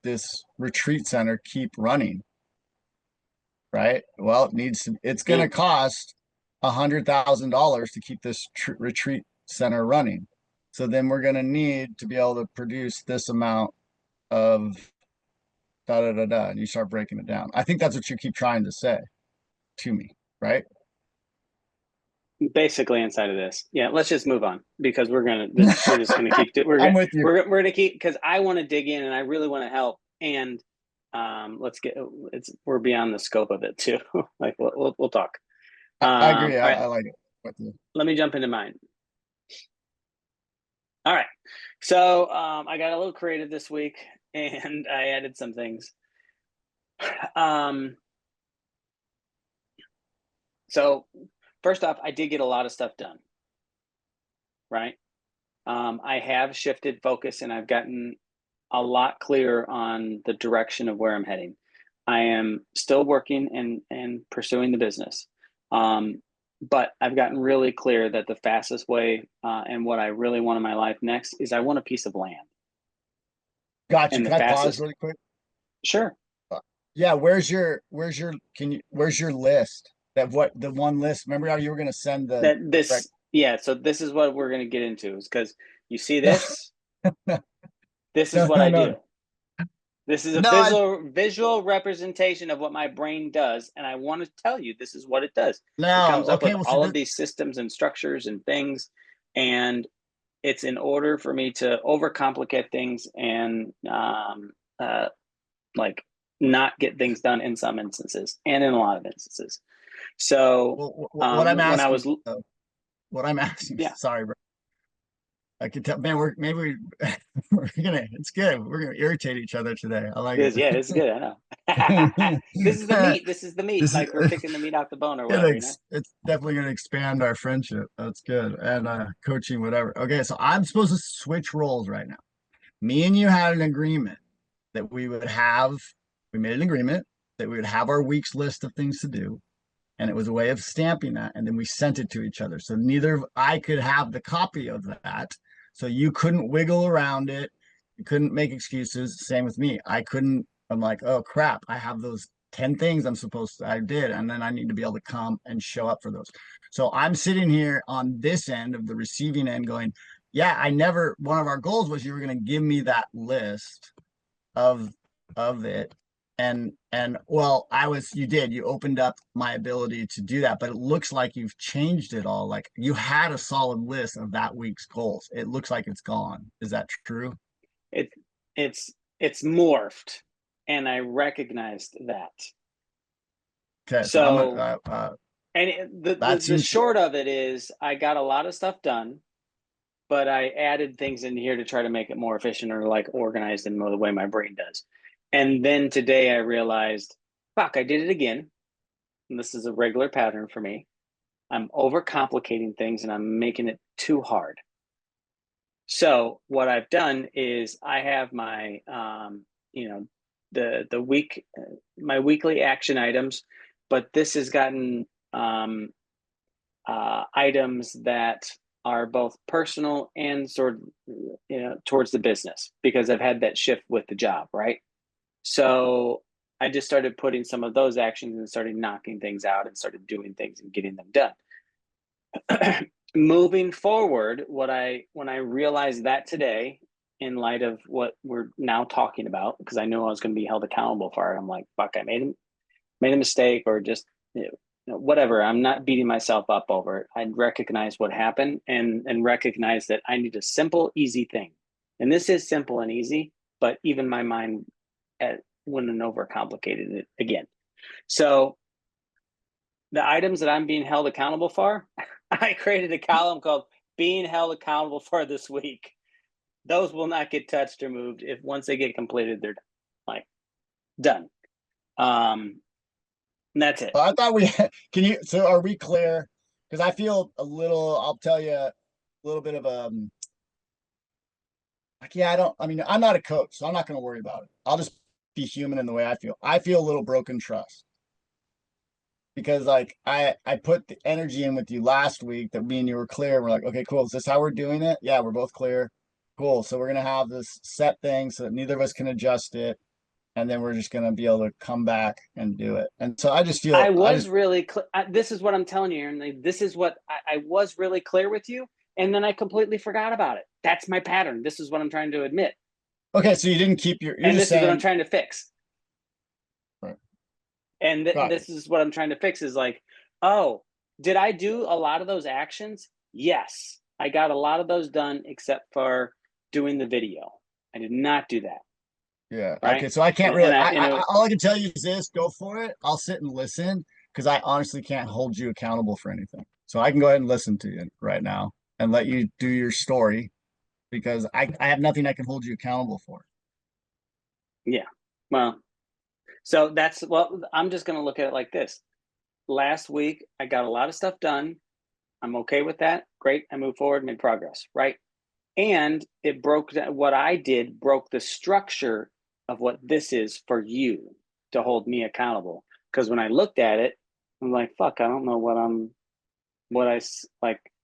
S2: this retreat center keep running? Right. Well, it's going
S3: yeah.
S2: to cost $100,000 to keep this retreat center running. So then we're going to need to be able to produce this amount of da da da da, and you start breaking it down. I think that's what you keep trying to say to me, right?
S3: Basically inside of this. Yeah, let's just move on, because we're just gonna keep
S2: I'm with you.
S3: we're gonna keep, because I want to dig in and I really want to help. And we're beyond the scope of it too. Like we'll talk.
S2: I agree.
S3: All right,
S2: I like it. With you.
S3: let me jump into mine. All right, so I got a little creative this week and I added some things. So first off, I did get a lot of stuff done, right? I have shifted focus and I've gotten a lot clearer on the direction of where I'm heading. I am still working and pursuing the business. But I've gotten really clear that the fastest way, and what I really want in my life next, is I want a piece of land.
S2: Got you.
S3: And the
S2: Can I pause
S3: fastest,
S2: really quick?
S3: sure.
S2: Yeah, where's your list? The one list? Remember how you were going to send
S3: Yeah, so this is what we're going to get into, is because you see this, this is
S2: no,
S3: what
S2: no,
S3: I
S2: no,
S3: do. This is a
S2: no,
S3: visual representation of what my brain does, and I want to tell you this is what it does. It
S2: no.
S3: comes up
S2: Okay,
S3: with
S2: well, so
S3: all of these systems and structures and things, and it's in order for me to overcomplicate things and like not get things done in some instances and in a lot of instances. So
S2: what I'm
S3: when I
S2: asking,
S3: was,
S2: what I'm asking,
S3: yeah,
S2: sorry, bro. I could tell, man, we're gonna, it's good. We're gonna irritate each other today. I like
S3: Yeah, this is good. I know. This is the
S2: it.
S3: meat. This is the meat.
S2: This is
S3: Like we're picking the meat off the bone or whatever, you know?
S2: it's definitely gonna expand our friendship. That's good. And coaching, whatever. Okay, so I'm supposed to switch roles right now. Me and you had an agreement that we made an agreement that we would have our week's list of things to do. And it was a way of stamping that. And then we sent it to each other. So neither of I could have the copy of that. So you couldn't wiggle around it. You couldn't make excuses. Same with me. I'm like, oh crap, I have those 10 things I did. And then I need to be able to come and show up for those. So I'm sitting here on this end of the receiving end going, yeah, one of our goals was you were going to give me that list of it. And well, you opened up my ability to do that, but it looks like you've changed it all. Like you had a solid list of that week's goals. It looks like it's gone. Is that true?
S3: It it's morphed, and I recognized that.
S2: Okay, so
S3: So and
S2: that
S3: the
S2: seems
S3: short of it is I got a lot of stuff done, but I added things in here to try to make it more efficient or like organized in the way my brain does. And then today I realized, fuck, I did it again. And this is a regular pattern for me. I'm overcomplicating things and I'm making it too hard. So what I've done is I have my, the week, my weekly action items, but this has gotten items that are both personal and sort of, towards the business because I've had that shift with the job, right? So I just started putting some of those actions and started knocking things out and started doing things and getting them done. Moving forward, when I realized that today, in light of what we're now talking about, because I knew I was going to be held accountable for it, I'm like, fuck, I made a mistake, or just whatever. I'm not beating myself up over it. I recognize what happened and recognize that I need a simple, easy thing, and this is simple and easy. But even my mind went and overcomplicated it again. So the items that I'm being held accountable for, I created a column called being held accountable for this week. Those will not get touched or moved. If once they get completed, they're like done. And that's it.
S2: I thought so are we clear? Because I feel I'll tell you a little bit of like, yeah, I'm not a coach, so I'm not going to worry about it. I'll just be human in the way I feel. I feel a little broken trust because like I put the energy in with you last week that me and you were clear. We're like, okay, cool. Is this how we're doing it? Yeah, we're both clear. Cool. So we're going to have this set thing so that neither of us can adjust it. And then we're just going to be able to come back and do it. And so I just feel
S3: I was really this is what I'm telling you, and this is what I was really clear with you, and then I completely forgot about it. That's my pattern. This is what I'm trying to admit.
S2: Okay, so you didn't keep you're
S3: and
S2: just
S3: this is what I'm
S2: saying,
S3: trying to fix.
S2: right.
S3: And this is what I'm trying to fix is like, oh, did I do a lot of those actions? Yes, I got a lot of those done except for doing the video. I did not do that.
S2: Yeah.
S3: Right?
S2: Okay. So I can't really.
S3: And
S2: all I can tell you is this: go for it. I'll sit and listen because I honestly can't hold you accountable for anything. So I can go ahead and listen to you right now and let you do your story because I have nothing I can hold you accountable for.
S3: Yeah. Well, I'm just going to look at it like this. Last week, I got a lot of stuff done. I'm okay with that. Great. I moved forward, made progress. Right. And it broke the structure of what this is for you to hold me accountable. Because when I looked at it, I'm like, fuck, I don't know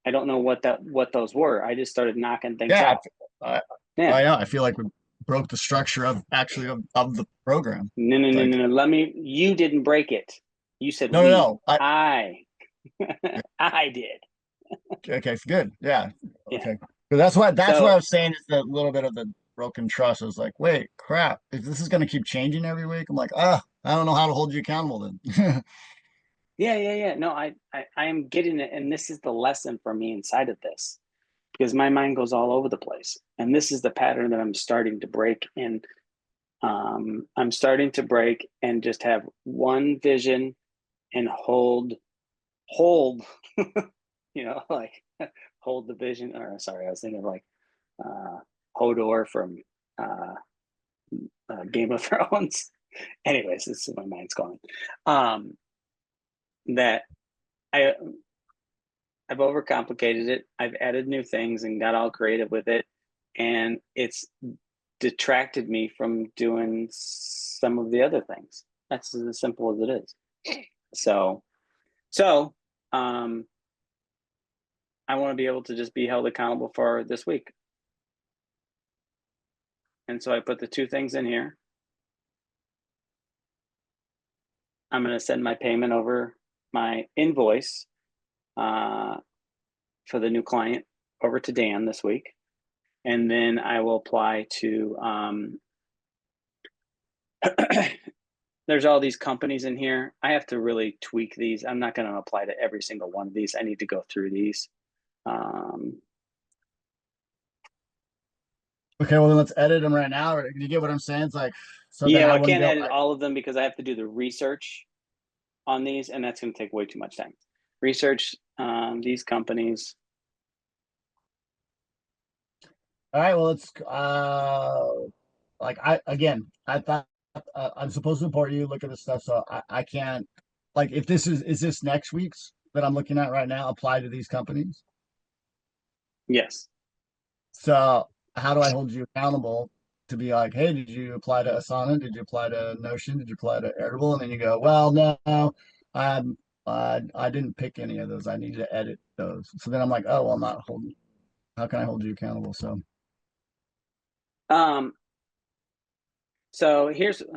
S3: I don't know what those were. I just started knocking things out.
S2: I know. I feel like we broke the structure of the program.
S3: No. You didn't break it. You said
S2: no.
S3: I did.
S2: Okay, good. Yeah. Okay.
S3: Yeah.
S2: But that's what I was saying is a little bit of the broken trust. I was like, wait, crap. If this is going to keep changing every week, I'm like, I don't know how to hold you accountable then.
S3: Yeah. No, I am getting it. And this is the lesson for me inside of this because my mind goes all over the place. And this is the pattern that I'm starting to break. And I'm starting to break and just have one vision and hold, like hold the vision. Or sorry, I was thinking of like Hodor from Game of Thrones. Anyways, this is where my mind's going. That I've overcomplicated it. I've added new things and got all creative with it, and it's detracted me from doing some of the other things. That's as simple as it is. So I want to be able to just be held accountable for this week. And so I put the 2 things in here. I'm going to send my payment over, my invoice for the new client, over to Dan this week. And then I will apply to, there's all these companies in here. I have to really tweak these. I'm not going to apply to every single one of these. I need to go through these.
S2: Okay, well then let's edit them right now. Or you get what I'm saying? It's like, so then
S3: Yeah,
S2: I
S3: I
S2: wouldn't
S3: can't
S2: go.
S3: edit all of them because I have to do the research on these, and that's going to take way too much time. Research these companies.
S2: All right, well let's like I thought I'm supposed to report you, look at this stuff, so I can't, like, if this is this next week's that I'm looking at right now apply to these companies?
S3: Yes.
S2: So how do I hold you accountable to be like, hey, did you apply to Asana? Did you apply to Notion? Did you apply to Airtable? And then you go, well, no, I didn't pick any of those. I need to edit those. So then I'm like, oh, well, I'm not holding. How can I hold you accountable?
S3: So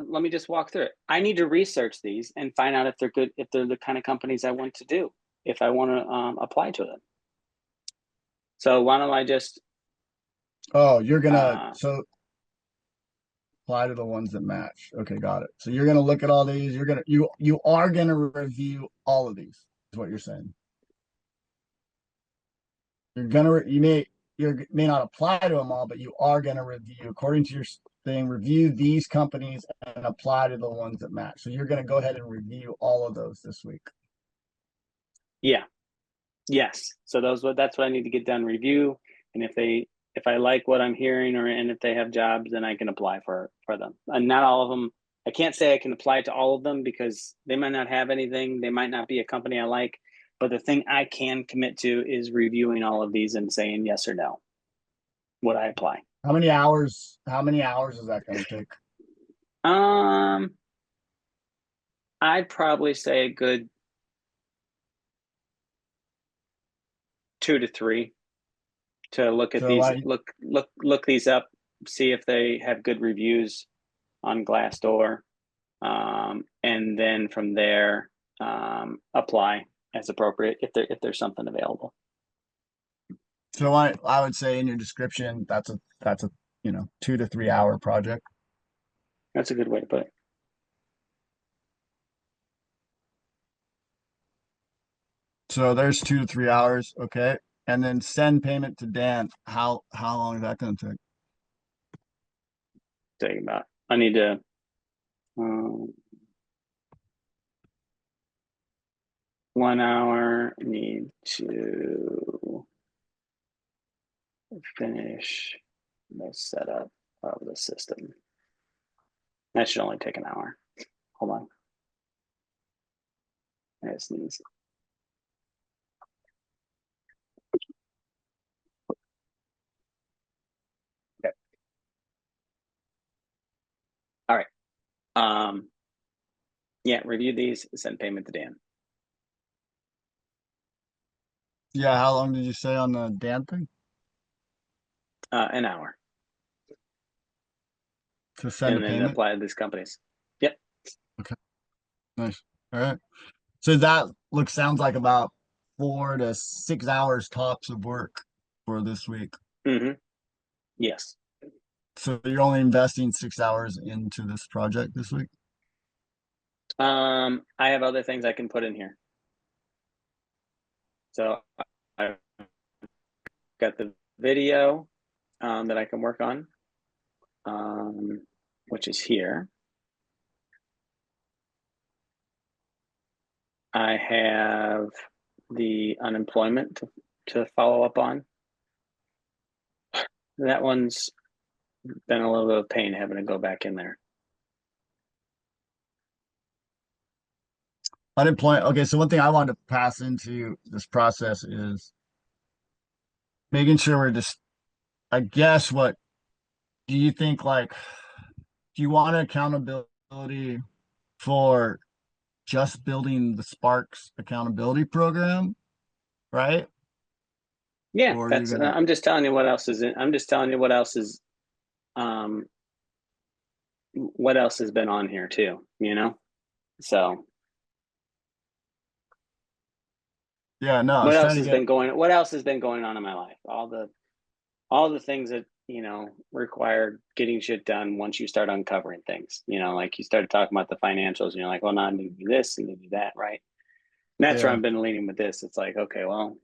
S3: let me just walk through it. I need to research these and find out if they're good, if they're the kind of companies I want to do, if I want to apply to them. So why don't I just?
S2: Oh, you're gonna so apply to the ones that match. Okay, got it. So you're gonna look at all these. You are gonna review all of these. Is what you're saying. You may not apply to them all, but you are gonna review according to your thing. Review these companies and apply to the ones that match. So you're gonna go ahead and review all of those this week.
S3: Yeah. Yes. So that's what I need to get done. Review, and if I like what I'm hearing, and if they have jobs, then I can apply for them. And not all of them. I can't say I can apply to all of them because they might not have anything. They might not be a company I like. But the thing I can commit to is reviewing all of these and saying yes or no. Would I apply?
S2: How many hours is that gonna take?
S3: I'd probably say a good 2 to 3 to look at
S2: So
S3: these, look these up, see if they have good reviews on Glassdoor, and then from there apply as appropriate if there's something available.
S2: So I would say in your description that's a 2 to 3 hour project.
S3: That's a good way to put it.
S2: So there's 2 to 3 hours, okay, and then send payment to Dan. How long is that going to take?
S3: Talking about, I need to. 1 hour. Need to finish the setup of the system. That should only take an hour. Hold on. I sneeze. Okay. All right. Yeah, review these, send payment to Dan.
S2: Yeah, how long did you say on the Dan thing?
S3: An hour.
S2: To send
S3: and
S2: a
S3: then
S2: payment?
S3: apply to these companies. Yep.
S2: Okay, nice. All right. So sounds like about 4 to 6 hours tops of work for this week.
S3: Mm-hmm. Yes.
S2: So you're only investing 6 hours into this project this week?
S3: I have other things I can put in here. So I've got the video that I can work on, which is here. I have the unemployment to follow up on. That one's been a little bit of pain having to go back in there.
S2: Unemployment. Okay, so one thing I want to pass into this process is making sure we're just, I guess, what do you think, like, do you want accountability for just building the Sparks accountability program, right?
S3: Yeah,
S2: Or are you
S3: that's.
S2: gonna,
S3: I'm just telling you what else is in. I'm just telling you what else is. Um, what else has been on here too? So
S2: yeah, no, I
S3: what
S2: was
S3: else
S2: trying to
S3: has
S2: get,
S3: been going? What else has been going on in my life? All the things that require getting shit done once you start uncovering things. Like you started talking about the financials, and you're like, well, now I need to do this and to do that, right? And that's where
S2: yeah.
S3: I've been leaning with this. It's like, okay, well,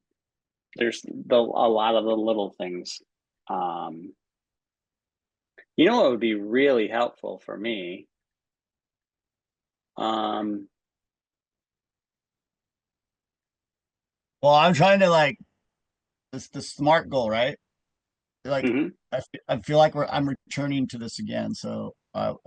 S3: there's a lot of the little things. What would be really helpful for me?
S2: Well, I'm trying to like this the SMART goal, right? Like
S3: Mm-hmm.
S2: I feel like I'm returning to this again. So I'll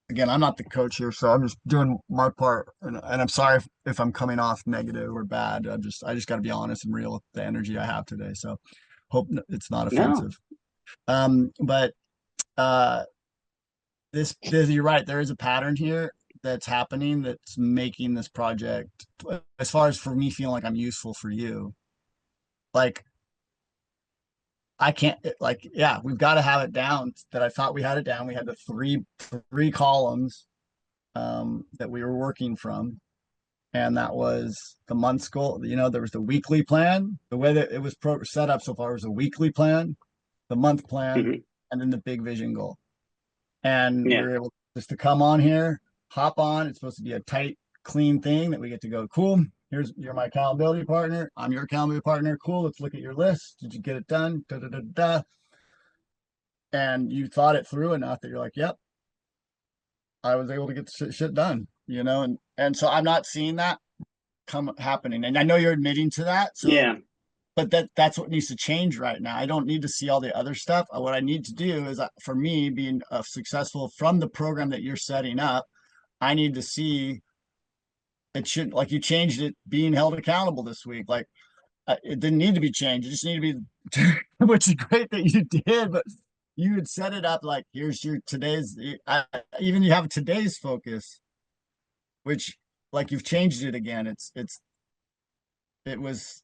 S2: again, I'm not the coach here, so I'm just doing my part, and I'm sorry if I'm coming off negative or bad. I just got to be honest and real with the energy I have today. So hope it's not
S3: No.
S2: offensive. But uh, this you're right. There is a pattern here that's happening that's making this project, as far as for me feeling like I'm useful for you. Like I can't like yeah, we've got to have it down. That I thought we had it down. We had the three columns that we were working from, and that was the month's goal. There was the weekly plan. The way that it was set up so far was a weekly plan, the month plan,
S3: Mm-hmm.
S2: and then the big vision goal. And we
S3: Yeah.
S2: were able just to come on here, hop on. It's supposed to be a tight, clean thing that we get to go, cool. You're my accountability partner. I'm your accountability partner. Cool. Let's look at your list. Did you get it done? Da, da, da, da. And you thought it through enough that you're like, yep, I was able to get shit done, and so I'm not seeing that come happening. And I know you're admitting to that. So,
S3: Yeah.
S2: but that's what needs to change right now. I don't need to see all the other stuff. What I need to do is, for me, being successful from the program that you're setting up, I need to see it should, like you changed it, being held accountable this week. Like it didn't need to be changed. It just needed to be, which is great that you did, but you had set it up like, here's your today's, even you have today's focus, which like you've changed it again. It was,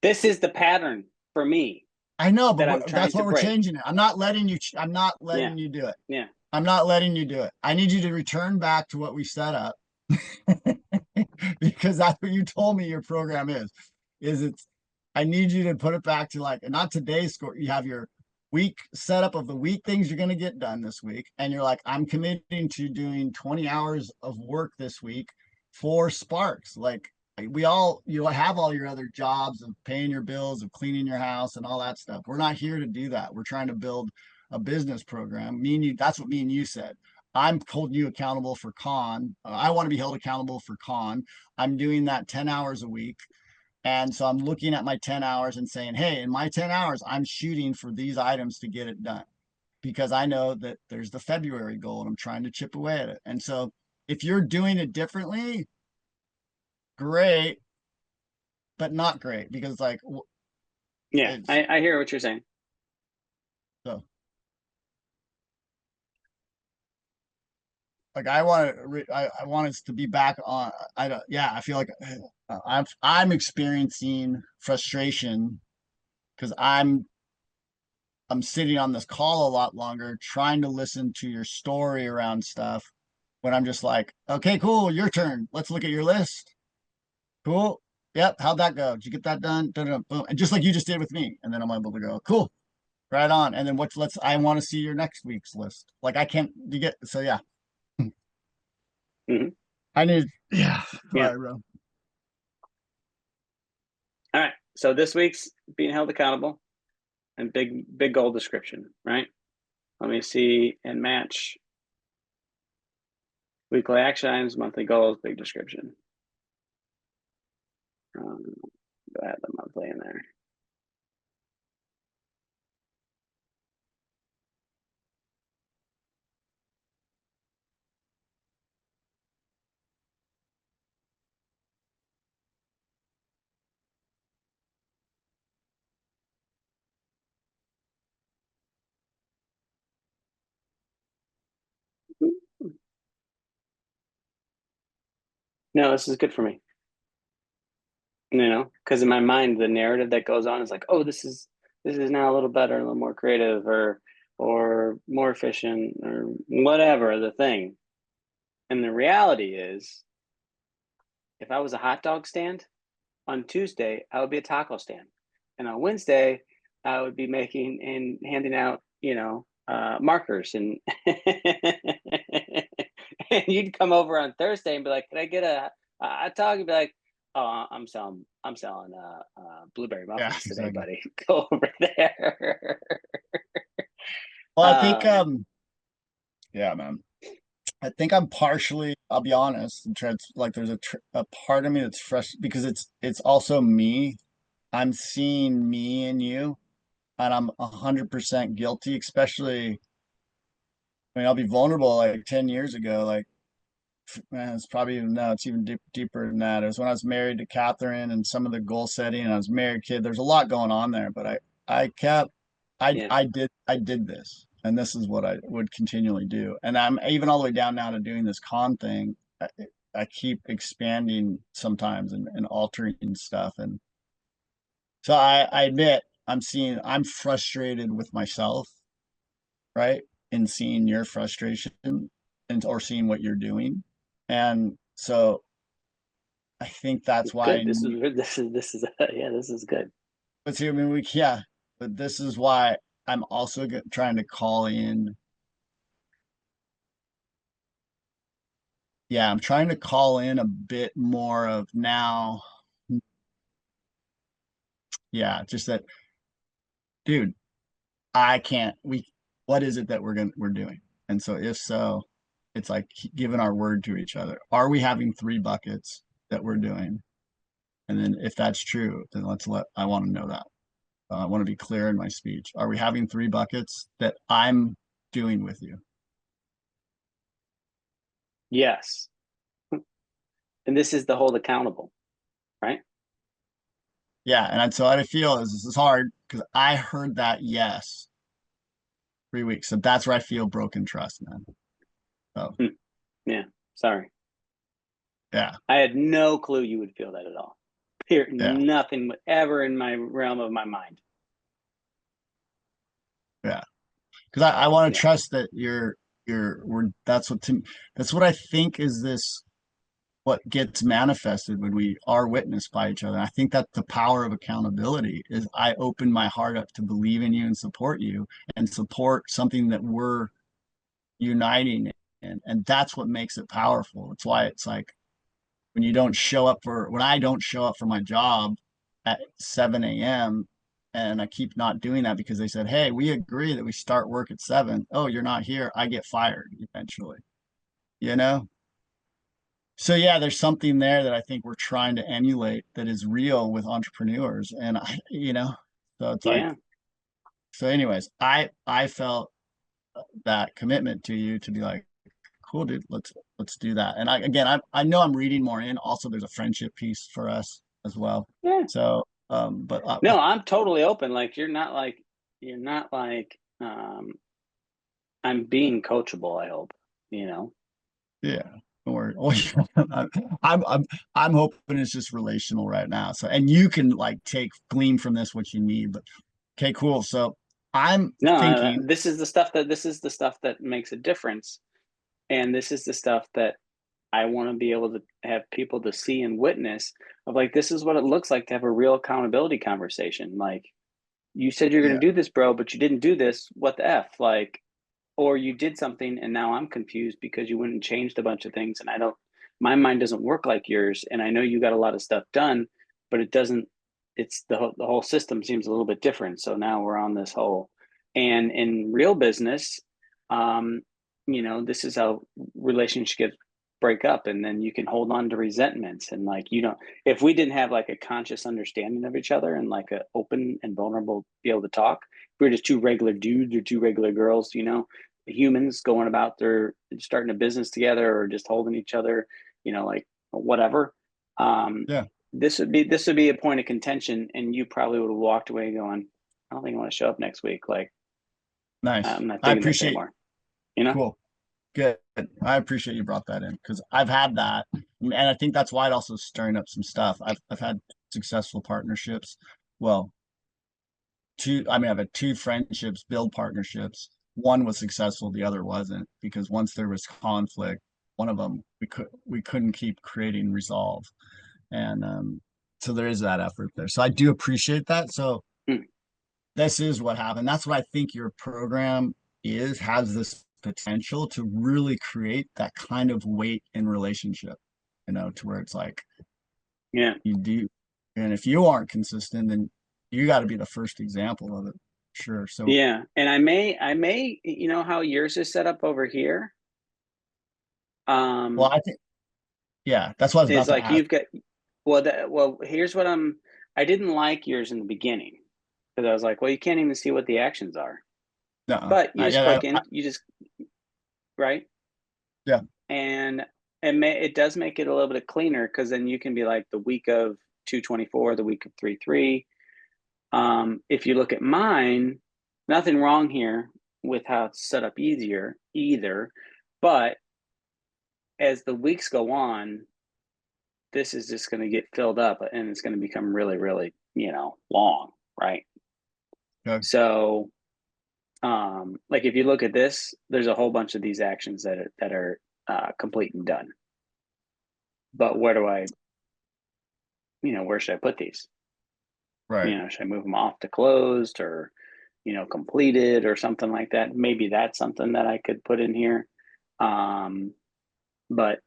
S3: This is the pattern for me
S2: I know,
S3: that
S2: but
S3: I'm trying
S2: that's
S3: to
S2: what we're
S3: break.
S2: changing it. I'm not letting you, I'm not
S3: Yeah.
S2: letting you do it.
S3: Yeah.
S2: I'm not letting you do it. I need you to return back to what we set up because that's what you told me your program is it's, I need you to put it back to like, not today's score. You have your week setup of the week things you're going to get done this week. And you're like, I'm committing to doing 20 hours of work this week for Sparks. Like you have all your other jobs of paying your bills, of cleaning your house and all that stuff. We're not here to do that. We're trying to build a business program. Me and you, that's what me and you said. I'm holding you accountable for con. I want to be held accountable for con. I'm doing that 10 hours a week. And so I'm looking at my 10 hours and saying, hey, in my 10 hours, I'm shooting for these items to get it done because I know that there's the February goal and I'm trying to chip away at it. And so if you're doing it differently, great, but not great because like
S3: Yeah.
S2: it's
S3: I hear what you're saying.
S2: so like I want to I want us to be back on. I don't, yeah, I feel like I'm experiencing frustration because I'm sitting on this call a lot longer trying to listen to your story around stuff when I'm just like, okay, cool, your turn. Let's look at your list. Cool. Yep. How'd that go? Did you get that done? Boom. And just like you just did with me. And then I'm able to go, cool, right on. And then I want to see your next week's list. Like I can't, you get, so yeah,
S3: Mm-hmm.
S2: I need, yeah. All
S3: Yeah.
S2: right, bro.
S3: All right. So this week's being held accountable and big goal description, right? Let me see and match weekly action items, monthly goals, big description. Go ahead, the monthly in there. No, this is good for me. You know, because in my mind, the narrative that goes on is like, oh, this is now a little better, a little more creative, or more efficient, or whatever the thing. And the reality is, if I was a hot dog stand, on Tuesday, I would be a taco stand. And on Wednesday, I would be making and handing out, markers and and you'd come over on Thursday and be like, "Can I get a hot dog?" And be like, "Oh, I'm selling blueberry
S2: Yeah,
S3: muffins today,
S2: exactly.
S3: buddy. Go over there."
S2: Well, I think
S3: um,
S2: yeah, man. I think I'm partially, I'll be honest, and like there's a part of me that's fresh because it's also me. I'm seeing me in you, and I'm 100% guilty, especially, I mean, I'll be vulnerable like 10 years ago. Like, man, it's probably even no, it's even deeper than that. It was when I was married to Catherine and some of the goal setting, and I was a married kid. There's a lot going on there, but I kept,
S3: yeah,
S2: I did this, and this is what I would continually do. And I'm even all the way down now to doing this con thing. I keep expanding sometimes and altering stuff. And so I admit I'm frustrated with myself, right? In seeing your frustration and or seeing what you're doing. And so I think that's why
S3: good. This is yeah, this is good.
S2: but see, I mean yeah, but this is why I'm also trying to call in. Yeah, I'm trying to call in a bit more of now. Yeah, just that, dude, I can't we what is it that we're doing? And so if so, it's like giving our word to each other. Are we having three buckets that we're doing? And then if that's true, then I want to know that. I want to be clear in my speech. Are we having three buckets that I'm doing with you?
S3: Yes, and this is the hold accountable, right?
S2: Yeah. And so what I feel is this is hard because I heard that yes 3 weeks. So that's where I feel broken trust, man. So
S3: Hmm. Yeah. Sorry.
S2: yeah,
S3: I had no clue you would feel that at all. Here,
S2: yeah,
S3: nothing ever in my realm of my mind.
S2: yeah. Because I want to
S3: Yeah.
S2: trust that we're that's what I think is this what gets manifested when we are witnessed by each other. And I think that the power of accountability is I open my heart up to believe in you and support something that we're uniting in. And that's what makes it powerful. It's why it's like when I don't show up for my job at 7 a.m. and I keep not doing that because they said, hey, we agree that we start work at 7. Oh, you're not here. I get fired eventually, you know? So yeah, there's something there that I think we're trying to emulate that is real with entrepreneurs. And so it's like,
S3: Yeah.
S2: so anyways, I felt that commitment to you to be like, cool, dude, let's do that. And I know I'm reading more in. Also, there's a friendship piece for us as well.
S3: Yeah.
S2: So but
S3: No, I'm totally open. Like you're not like I'm being coachable, I hope, you know.
S2: yeah, don't worry. Oh, yeah. I'm hoping it's just relational right now. So and you can like glean from this what you need. But okay, cool. So I'm
S3: No,
S2: thinking,
S3: this is the stuff that makes a difference. And this is the stuff that I want to be able to have people to see and witness of like this is what it looks like to have a real accountability conversation. Like you said you're
S2: yeah,
S3: going to do this, bro, but you didn't do this. What the F? Like, or you did something and now I'm confused because you went and changed a bunch of things and I don't, my mind doesn't work like yours. And I know you got a lot of stuff done, but it doesn't, it's the whole system seems a little bit different. So now we're on this whole, and in real business, um, this is how relationships break up and then you can hold on to resentments and like you don't if we didn't have like a conscious understanding of each other and like a open and vulnerable be able to talk if we are just two regular dudes or two regular girls humans going about their starting a business together or just holding each other like whatever um
S2: yeah,
S3: this would be a point of contention and you probably would have walked away going I don't think I want to show up next week like
S2: nice.
S3: I'm not
S2: I
S3: digging this
S2: appreciate.
S3: anymore you know
S2: Cool. Good. I appreciate you brought that in because I've had that, and I think that's why it also stirring up some stuff. I've had successful partnerships. Well, I've had two friendships build partnerships. One was successful, the other wasn't, because once there was conflict, one of them we couldn't keep creating resolve, and so there is that effort there. So I do appreciate that. So
S3: Mm.
S2: this is what happened. That's what I think your program has this potential to really create that kind of weight in relationship, to where it's like
S3: Yeah.
S2: you do, and if you aren't consistent, then you got to be the first example of it. Sure. So,
S3: Yeah. And I may, you know how yours is set up over here?
S2: well, I think, yeah, that's what I was
S3: Is
S2: about to
S3: like
S2: ask.
S3: you've got, well, here's what I didn't like yours in the beginning because I was like, well, you can't even see what the actions are.
S2: No,
S3: But you just
S2: yeah,
S3: click in, you just, right?
S2: yeah,
S3: And it does make it a little bit cleaner because then you can be like the week of 224, the week of 3/3. If you look at mine, nothing wrong here with how it's set up easier either. But as the weeks go on, this is just going to get filled up and it's going to become really, really, long, right?
S2: yeah.
S3: So, like if you look at this, there's a whole bunch of these actions that are complete and done. But where should I put these?
S2: Right.
S3: Should I move them off to closed or, completed or something like that? Maybe that's something that I could put in here. But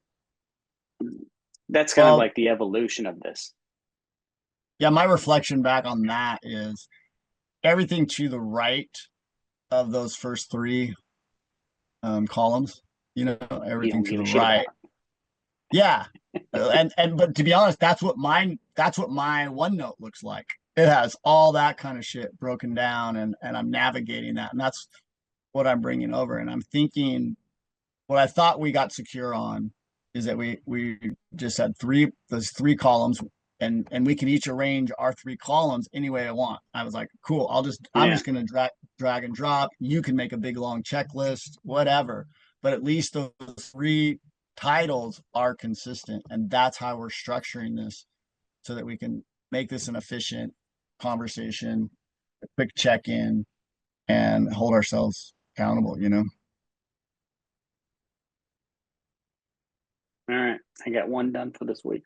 S3: that's kind of
S2: Well,
S3: like the evolution of this.
S2: yeah, my reflection back on that is everything to the right of those first three columns,
S3: You
S2: everything
S3: don't
S2: to
S3: give
S2: the
S3: a shit
S2: right.
S3: about.
S2: Yeah. But to be honest, that's what my OneNote looks like. It has all that kind of shit broken down, and I'm navigating that, and that's what I'm bringing over. And I'm thinking what I thought we got secure on is that we just had those three columns, and we can each arrange our three columns any way I want. I was like, cool. I'm
S3: Yeah.
S2: just gonna drag and drop. You can make a big long checklist, whatever. But at least those three titles are consistent, and that's how we're structuring this so that we can make this an efficient conversation, a quick check-in, and hold ourselves accountable.
S3: All right. I got one done for this week.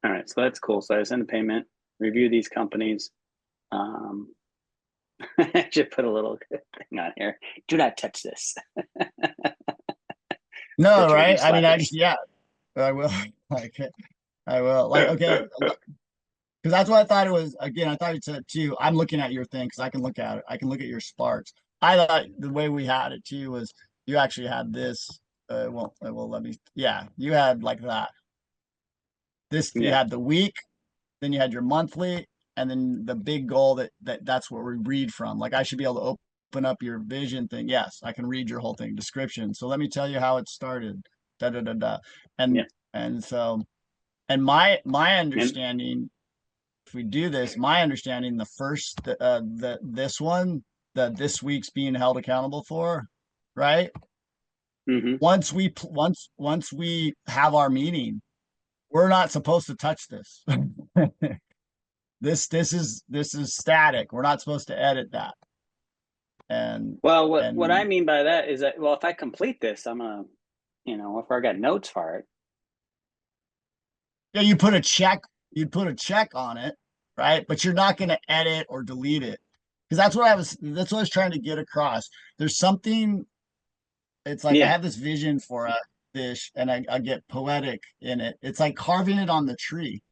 S3: All right. So that's cool. So I send a payment, review these companies. I should put a little thing on here. Do not touch this.
S2: No,
S3: Richard, you
S2: right? I mean,
S3: slackers.
S2: yeah, I will. Like, I will. Like, okay, because that's what I thought it was. Again, I thought it said too. I'm looking at your thing because I can look at it. I can look at your sparks. I thought the way we had it too was you actually had this. Well, let me. Yeah, you had like that. This you
S3: Yeah.
S2: had the week, then you had your monthly, and then the big goal that's what we read from. Like I should be able to open up your vision thing. Yes, I can read your whole thing description. So let me tell you how it started. Da da da da.
S3: Yeah.
S2: And so and my
S3: And
S2: understanding, if we do this, my understanding, this one that this week's being held accountable for, right?
S3: mm-hmm.
S2: Once we have our meeting, we're not supposed to touch this. This is static. We're not supposed to edit that. And
S3: Well, what I
S2: and
S3: mean by that is that, well, if I complete this, I'm gonna, if I got notes for it.
S2: yeah, you'd put a check on it, right? But you're not going to edit or delete it. Because that's what I was trying to get across. There's something, it's like I
S3: Yeah.
S2: have this vision for a fish, and I get poetic in it. It's like carving it on the tree.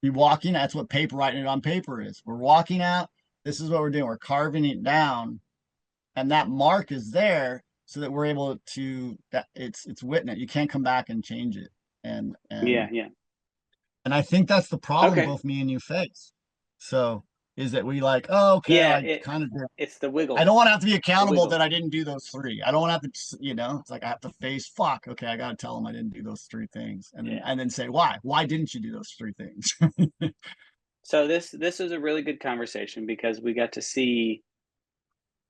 S2: Be walking, that's what writing it on paper is. We're walking out, this is what we're doing. We're carving it down, and that mark is there so that we're able to that it's witness. You can't come back and change it. And
S3: Yeah.
S2: and
S3: Yeah.
S2: and I think that's the problem
S3: Okay.
S2: both me and you face. So is that we like, oh, okay,
S3: Yeah.
S2: I kind of did.
S3: It's the
S2: I
S3: wiggle,
S2: don't want to have to be
S3: the
S2: accountable that
S3: wiggle.
S2: I didn't do those three. I don't want to have to, it's like I have to face, fuck, okay, I got to tell them I didn't do those three things. And then,
S3: Yeah.
S2: and then say, why? Why didn't you do those three things?
S3: So this was a really good conversation because we got to see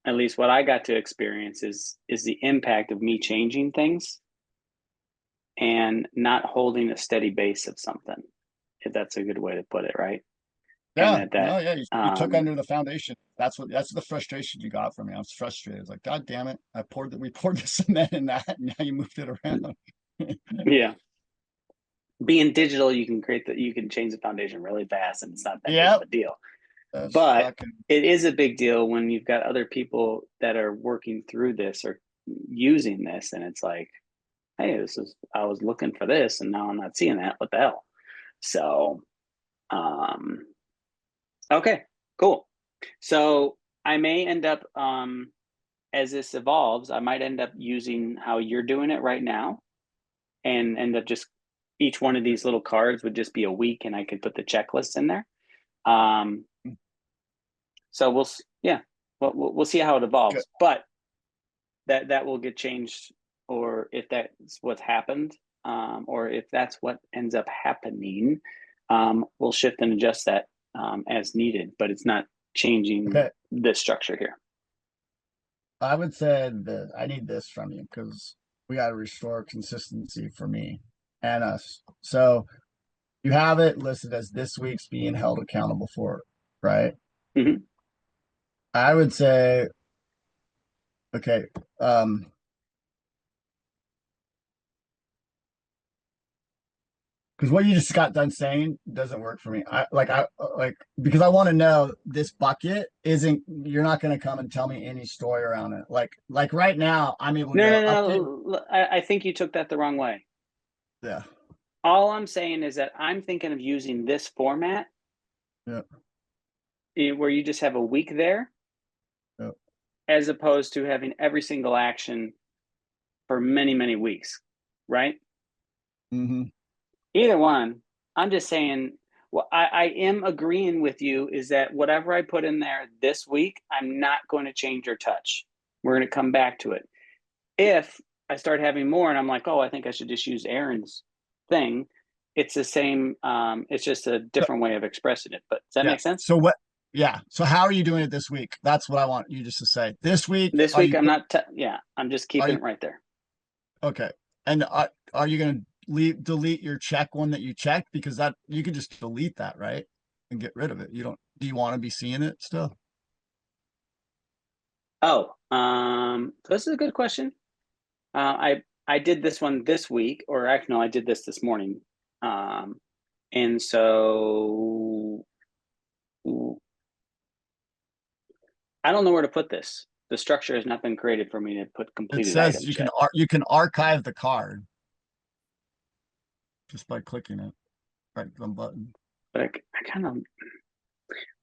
S3: at least what I got to experience is the impact of me changing things and not holding a steady base of something, if that's a good way to put it, right?
S2: Yeah,
S3: And
S2: no, yeah, you took
S3: um,
S2: under the foundation. That's the frustration you got from me. I was frustrated. It's like, God damn it, we poured the cement in that, and now you moved it around.
S3: yeah, being digital, you can change the foundation really fast, and it's not that big
S2: Yeah,
S3: of a deal.
S2: that's
S3: But
S2: fucking
S3: it is a big deal when you've got other people that are working through this or using this, and it's like, hey, I was looking for this, and now I'm not seeing that. What the hell? So, um, okay, cool. So I may end up, as this evolves, I might end up using how you're doing it right now, and end up just each one of these little cards would just be a week, and I could put the checklist in there. Um, so yeah, we'll see how it
S2: good.
S3: evolves, but that will get changed, or if that's what's happened, or if that's what ends up happening, we'll shift and adjust that as needed, but it's not changing
S2: Okay,
S3: this structure here.
S2: I would say that I need this from you because we got to restore consistency for me and us. So you have it listed as this week's being held accountable for, right?
S3: Mhm.
S2: I would say, okay, because what you just got done saying doesn't work for me. I like because I want to know this bucket isn't. You're not going to come and tell me any story around it. Like right now, I'm able to
S3: No,
S2: go
S3: no,
S2: update.
S3: no. I think you took that the wrong way.
S2: Yeah,
S3: All I'm saying is that I'm thinking of using this format
S2: yeah,
S3: where you just have a week there,
S2: yeah.
S3: as opposed to having every single action for many, many weeks, right?
S2: Mm-hmm.
S3: Either one. I'm just saying, well, I am agreeing with you is that whatever I put in there this week, I'm not going to change or touch. We're going to come back to it. If I start having more and I'm like, oh, I think I should just use Aaron's thing, it's the same. It's just a
S2: So,
S3: different way of expressing it. But does that
S2: yeah.
S3: make sense?
S2: So what? Yeah. So how are you doing it this week? That's what I want you just to say. This week,
S3: This week, I'm not. Yeah, I'm just
S2: are
S3: keeping
S2: you
S3: it right there.
S2: okay? And are you going to delete your check one that you checked because that you could just delete that, right? And get rid of it. You don't. Do you want to be seeing it still?
S3: Oh, this is a good question. I did this one this week, or actually, no, I did this morning. Um, and so I don't know where to put this. The structure has not been created for me to put
S2: It
S3: completed
S2: says
S3: items yet.
S2: you can archive the card just by clicking it, right? The button.
S3: But I kind of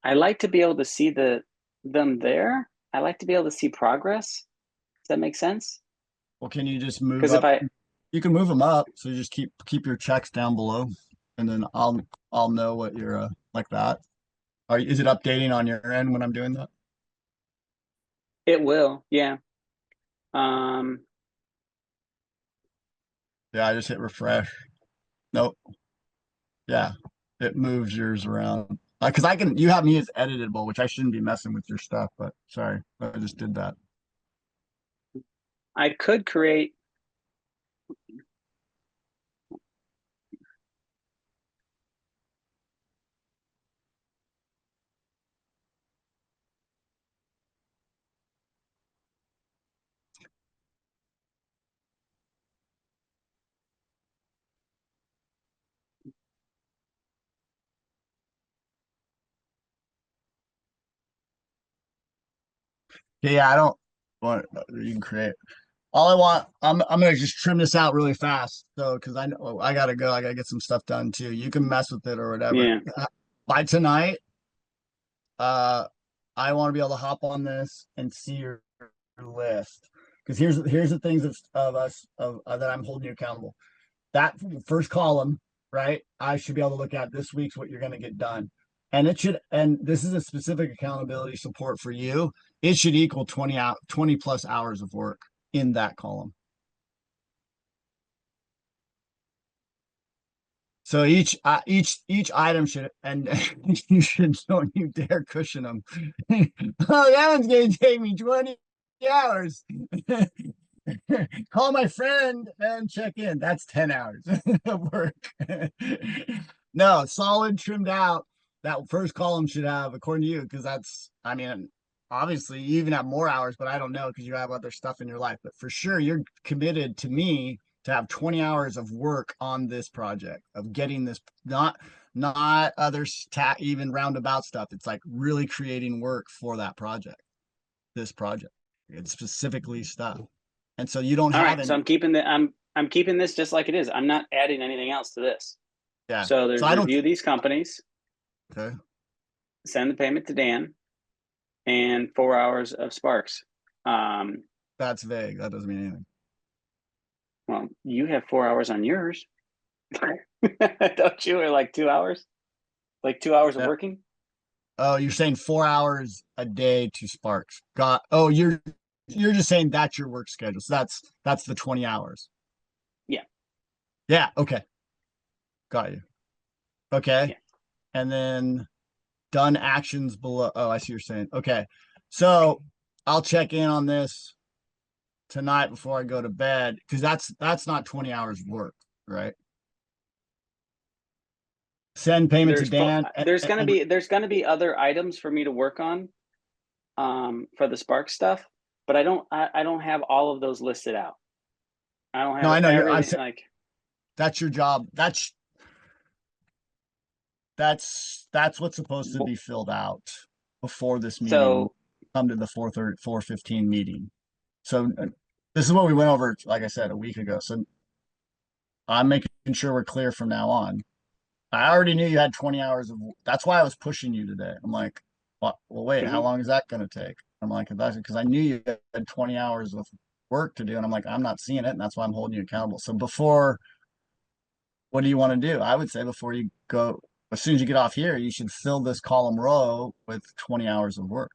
S3: I like to be able to see them there. I like to be able to see progress. Does that make sense?
S2: Well, can you just move
S3: Because if
S2: up?
S3: I
S2: You can move them up, so you just keep your checks down below, and then I'll know what you're like that. Is it updating on your end when I'm doing that?
S3: it will, yeah. Um,
S2: Yeah, I just hit refresh. Nope. Yeah, it moves yours around. Because you have me as editable, which I shouldn't be messing with your stuff, but sorry, I just did that.
S3: I could create.
S2: Yeah, I don't want you can create. All I want, I'm gonna just trim this out really fast, so because I know I gotta go, I gotta get some stuff done too. You can mess with it or whatever.
S3: Yeah,
S2: By tonight, uh, I want to be able to hop on this and see your list because here's the things of us that I'm holding you accountable. That first column, right? I should be able to look at this week's what you're going to get done, and it should. And this is a specific accountability support for you. It should equal 20 plus hours of work in that column. So each item should, and don't you dare cushion them. Oh, that one's gonna take me 20 hours. Call my friend and check in. That's 10 hours of work. No, solid trimmed out. That first column should have, according to you, because that's, I mean, obviously you even have more hours, but I don't know because you have other stuff in your life. But for sure, you're committed to me to have 20 hours of work on this project, of getting this, not other even roundabout stuff. It's like really creating work for that project, this project. It's specifically stuff. And so you don't
S3: All
S2: have
S3: right. So
S2: any.
S3: I'm keeping this just like it is. I'm not adding anything else to this.
S2: Yeah.
S3: So there's
S2: So I don't.
S3: review these companies,
S2: Okay.
S3: send the payment to Dan, and 4 hours of Sparks.
S2: That's vague. That doesn't mean anything.
S3: Well, you have 4 hours on yours. Don't you? Or like 2 hours? Like 2 hours of
S2: Yeah.
S3: working?
S2: Oh, you're saying 4 hours a day to Sparks. You're just saying that's your work schedule. So that's the 20 hours.
S3: Yeah.
S2: Yeah. Okay. Got you. Okay.
S3: Yeah.
S2: And then done actions below. Oh, I see what you're saying. Okay. So I'll check in on this tonight before I go to bed because that's not 20 hours work, right? Send payment to Dan.
S3: There's gonna be other items for me to work on for the Spark stuff, but I don't have all of those listed out. I don't have
S2: No, I know
S3: everything like
S2: that's your job. That's what's supposed to be filled out before this meeting.
S3: so
S2: Come to the 4:15 meeting. So this is what we went over, like I said, a week ago. So I'm making sure we're clear from now on. I already knew you had 20 hours of. That's why I was pushing you today. I'm like, well, wait, how long is that going to take? I'm like, that's because I knew you had 20 hours of work to do, and I'm like, I'm not seeing it, and that's why I'm holding you accountable. So before, what do you want to do? I would say before you go, as soon as you get off here, you should fill this column row with 20 hours of work.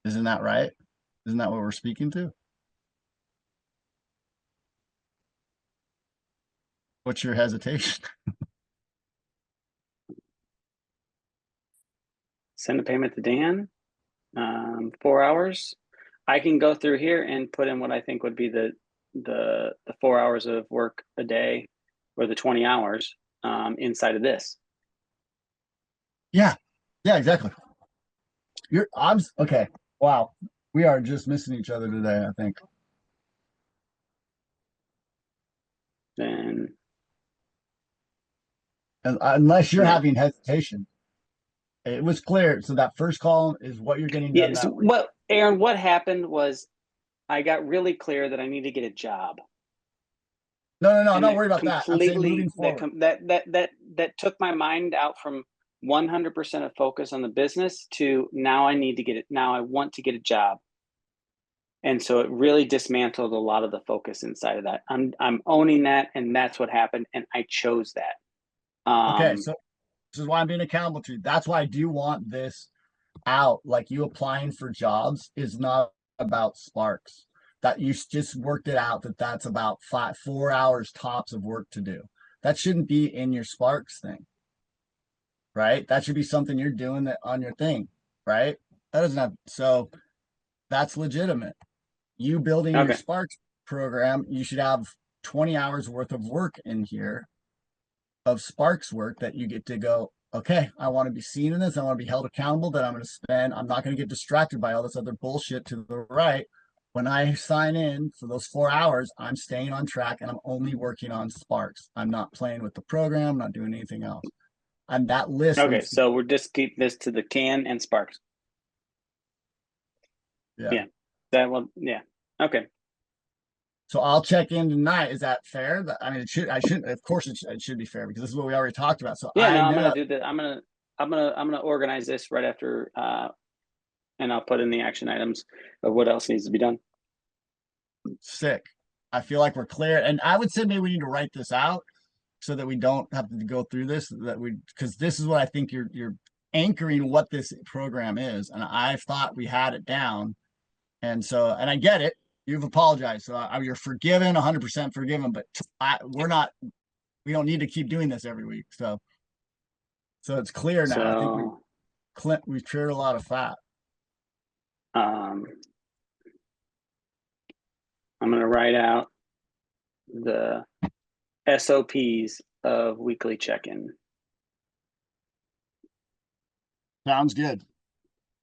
S2: Isn't that right? Isn't that what we're speaking to? What's your hesitation?
S3: send a payment to Dan, 4 hours. I can go through here and put in what I think would be the 4 hours of work a day, or the 20 hours inside of this.
S2: Yeah, exactly. I'm okay. Wow, we are just missing each other today, I think.
S3: Then
S2: And unless you're
S3: yeah.
S2: having hesitation, it was clear. So that first column is what you're getting done
S3: Yeah. So
S2: that week.
S3: Aaron, what happened was I got really clear that I need to get a job.
S2: No,
S3: And
S2: don't
S3: that
S2: worry about that. I'm saying moving
S3: completely
S2: forward.
S3: that took my mind out from 100% of focus on the business to now I need to get it. Now I want to get a job. And so it really dismantled a lot of the focus inside of that. I'm owning that, and that's what happened, and I chose that.
S2: Okay, so this is why I'm being accountable to you. That's why I do want this out. Like you applying for jobs is not about Sparks. That you just worked it out that that's about 4 hours tops of work to do. That shouldn't be in your Sparks thing, right? That should be something you're doing that on your thing, right? That doesn't have, so that's legitimate. You building your
S3: Okay.
S2: Sparks program, you should have 20 hours worth of work in here of Sparks work that you get to go, okay, I want to be seen in this. I want to be held accountable that I'm going to spend. I'm not going to get distracted by all this other bullshit to the right. When I sign in for those 4 hours, I'm staying on track and I'm only working on Sparks. I'm not playing with the program, I'm not doing anything else. And that list
S3: Okay.
S2: needs to,
S3: So we're just keep this to the can and Sparks.
S2: yeah.
S3: That one. Yeah. Okay.
S2: So I'll check in tonight. Is that fair? I mean, I shouldn't, of course it should be fair because this is what we already talked about. So
S3: Yeah.
S2: I
S3: No, I'm
S2: knew
S3: gonna
S2: that.
S3: do that. I'm gonna organize this right after, and I'll put in the action items of what else needs to be done.
S2: Sick. I feel like we're clear. And I would say maybe we need to write this out so that we don't have to go through this, because this is what I think you're anchoring what this program is. And I thought we had it down. And so, and I get it. You've apologized. So you're forgiven, 100% forgiven, but we don't need to keep doing this every week. So it's clear now. I think we've cleared a lot of fat.
S3: I'm going to write out the SOPs of weekly check-in.
S2: Sounds good.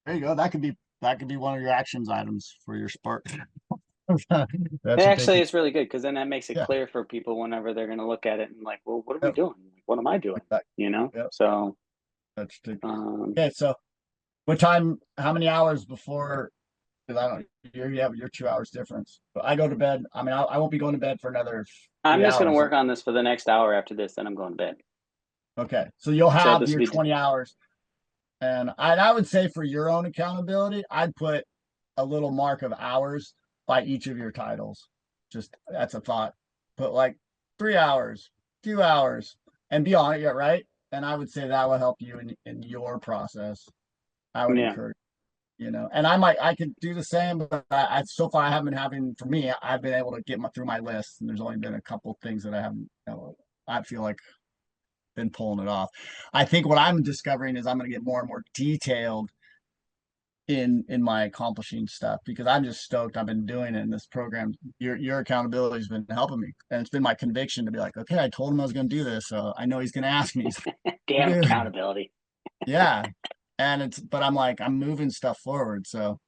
S2: There you go. That could be one of your actions items for your Spark.
S3: Actually, it's really good because then that makes it
S2: Yeah.
S3: clear for people whenever they're going to look at it and like, well, what are we
S2: Yep.
S3: doing? What am I doing?
S2: Exactly.
S3: You know?
S2: Yep.
S3: So
S2: That's good. Okay, so what time? How many hours before? Because I don't. You have your 2 hours difference. But I go to bed. I mean, I won't be going to bed for another.
S3: I'm
S2: 3
S3: just going to
S2: hours.
S3: work on this for the next hour after this, then I'm going to bed.
S2: Okay, so you'll have
S3: this
S2: your
S3: will be
S2: 20 hours, and I would say for your own accountability, I'd put a little mark of hours by each of your titles. Just that's a thought. Put like 3 hours, 2 hours, and be on it, right? And I would say that will help you in your process. I would encourage, and I could do the same, but so far I haven't been having, for me, I've been able to get through my list, and there's only been a couple things that I haven't, I feel like been pulling it off. I think what I'm discovering is I'm going to get more and more detailed in my accomplishing stuff, because I'm just stoked. I've been doing it in this program. Your accountability has been helping me, and it's been my conviction to be like, okay, I told him I was going to do this, so I know he's going to ask me.
S3: Damn accountability.
S2: Yeah, and but I'm like, I'm moving stuff forward. So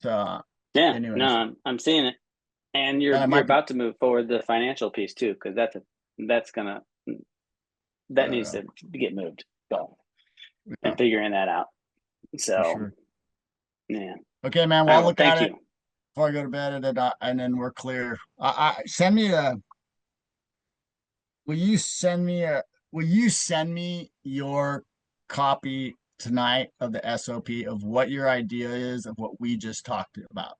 S3: yeah,
S2: anyways.
S3: no, I'm seeing it, and you're about to move forward the financial piece too, because that needs to get moved. So, and figuring that out. So,
S2: sure.
S3: Yeah.
S2: Okay, man. Well, I'll look at it
S3: you.
S2: before I go to bed, and then we're clear. Send me will you send me your copy tonight of the SOP of what your idea is of what we just talked about?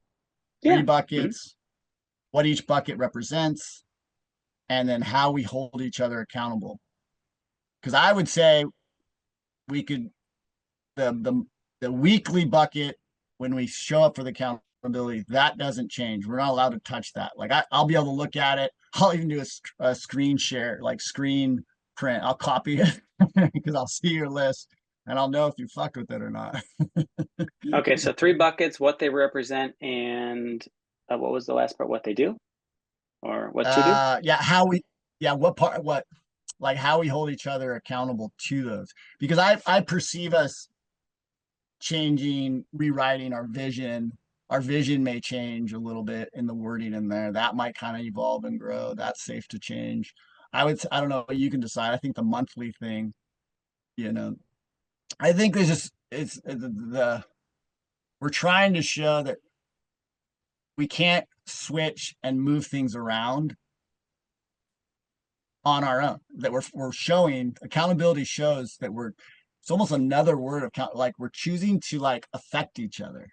S3: Yeah.
S2: 3 buckets, what each bucket represents, and then how we hold each other accountable. Because I would say we could the weekly bucket, when we show up for the accountability, that doesn't change. We're not allowed to touch that. Like I'll be able to look at it. I'll even do a screen share, like screen print. I'll copy it because I'll see your list and I'll know if you fucked with it or not.
S3: Okay, so 3 buckets, what they represent, and what was the last part? What they do, or what to do?
S2: Yeah, how we hold each other accountable to those, because I perceive us changing, rewriting our vision. Our vision may change a little bit in the wording in there. That might kind of evolve and grow. That's safe to change. I don't know, you can decide. I think the monthly thing, I think there's just, we're trying to show that we can't switch and move things around on our own, that we're showing accountability shows that it's almost another word of like we're choosing to like affect each other.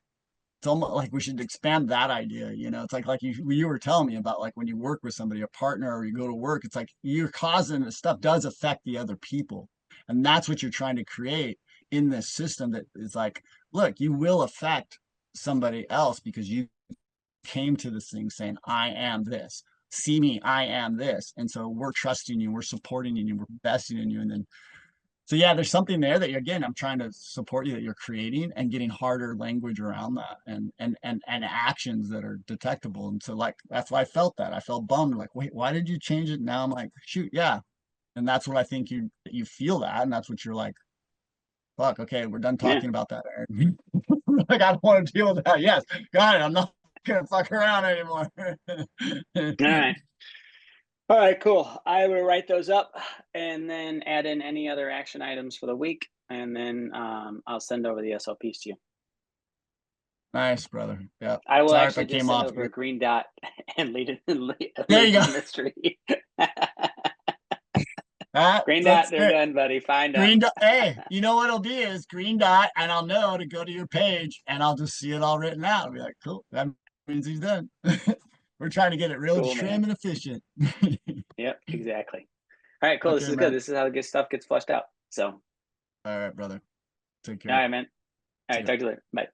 S2: It's almost like we should expand that idea. It's like you were telling me about, like when you work with somebody, a partner, or you go to work, it's like you're causing this stuff does affect the other people. And that's what you're trying to create in this system, that is like, look, you will affect somebody else because you came to this thing saying, I am this. See me, I am this. And so we're trusting you, we're supporting you, we're investing in you. And then, so yeah, there's something there that, again, I'm trying to support you, that you're creating and getting harder language around that, and actions that are detectable. And so, like, that's why I felt that. I felt bummed, like, wait, why did you change it? Now I'm like, shoot, yeah. And that's what I think you feel that, and that's what you're like, fuck, okay, we're done talking about that, Aaron. Like, I don't want to deal with that. Yes, got it. I'm not gonna fuck around anymore.
S3: All right, cool. I will write those up and then add in any other action items for the week, and then I'll send over the SOPs to you.
S2: Nice, brother. Yeah.
S3: I will
S2: Sorry
S3: actually just send over a green dot and lead it.
S2: There you go.
S3: Mystery.
S2: Green
S3: dot, they're done, buddy. Find
S2: green dot. Hey, you know what it'll be is green dot, and I'll know to go to your page, and I'll just see it all written out. I'll be like, cool, that means he's done. We're trying to get it real trim and efficient.
S3: Yep, exactly. All right, cool. Okay, this is good. This is how good stuff gets flushed out. So,
S2: all right, brother. Take care.
S3: All right, man. All right, talk to you later. Bye.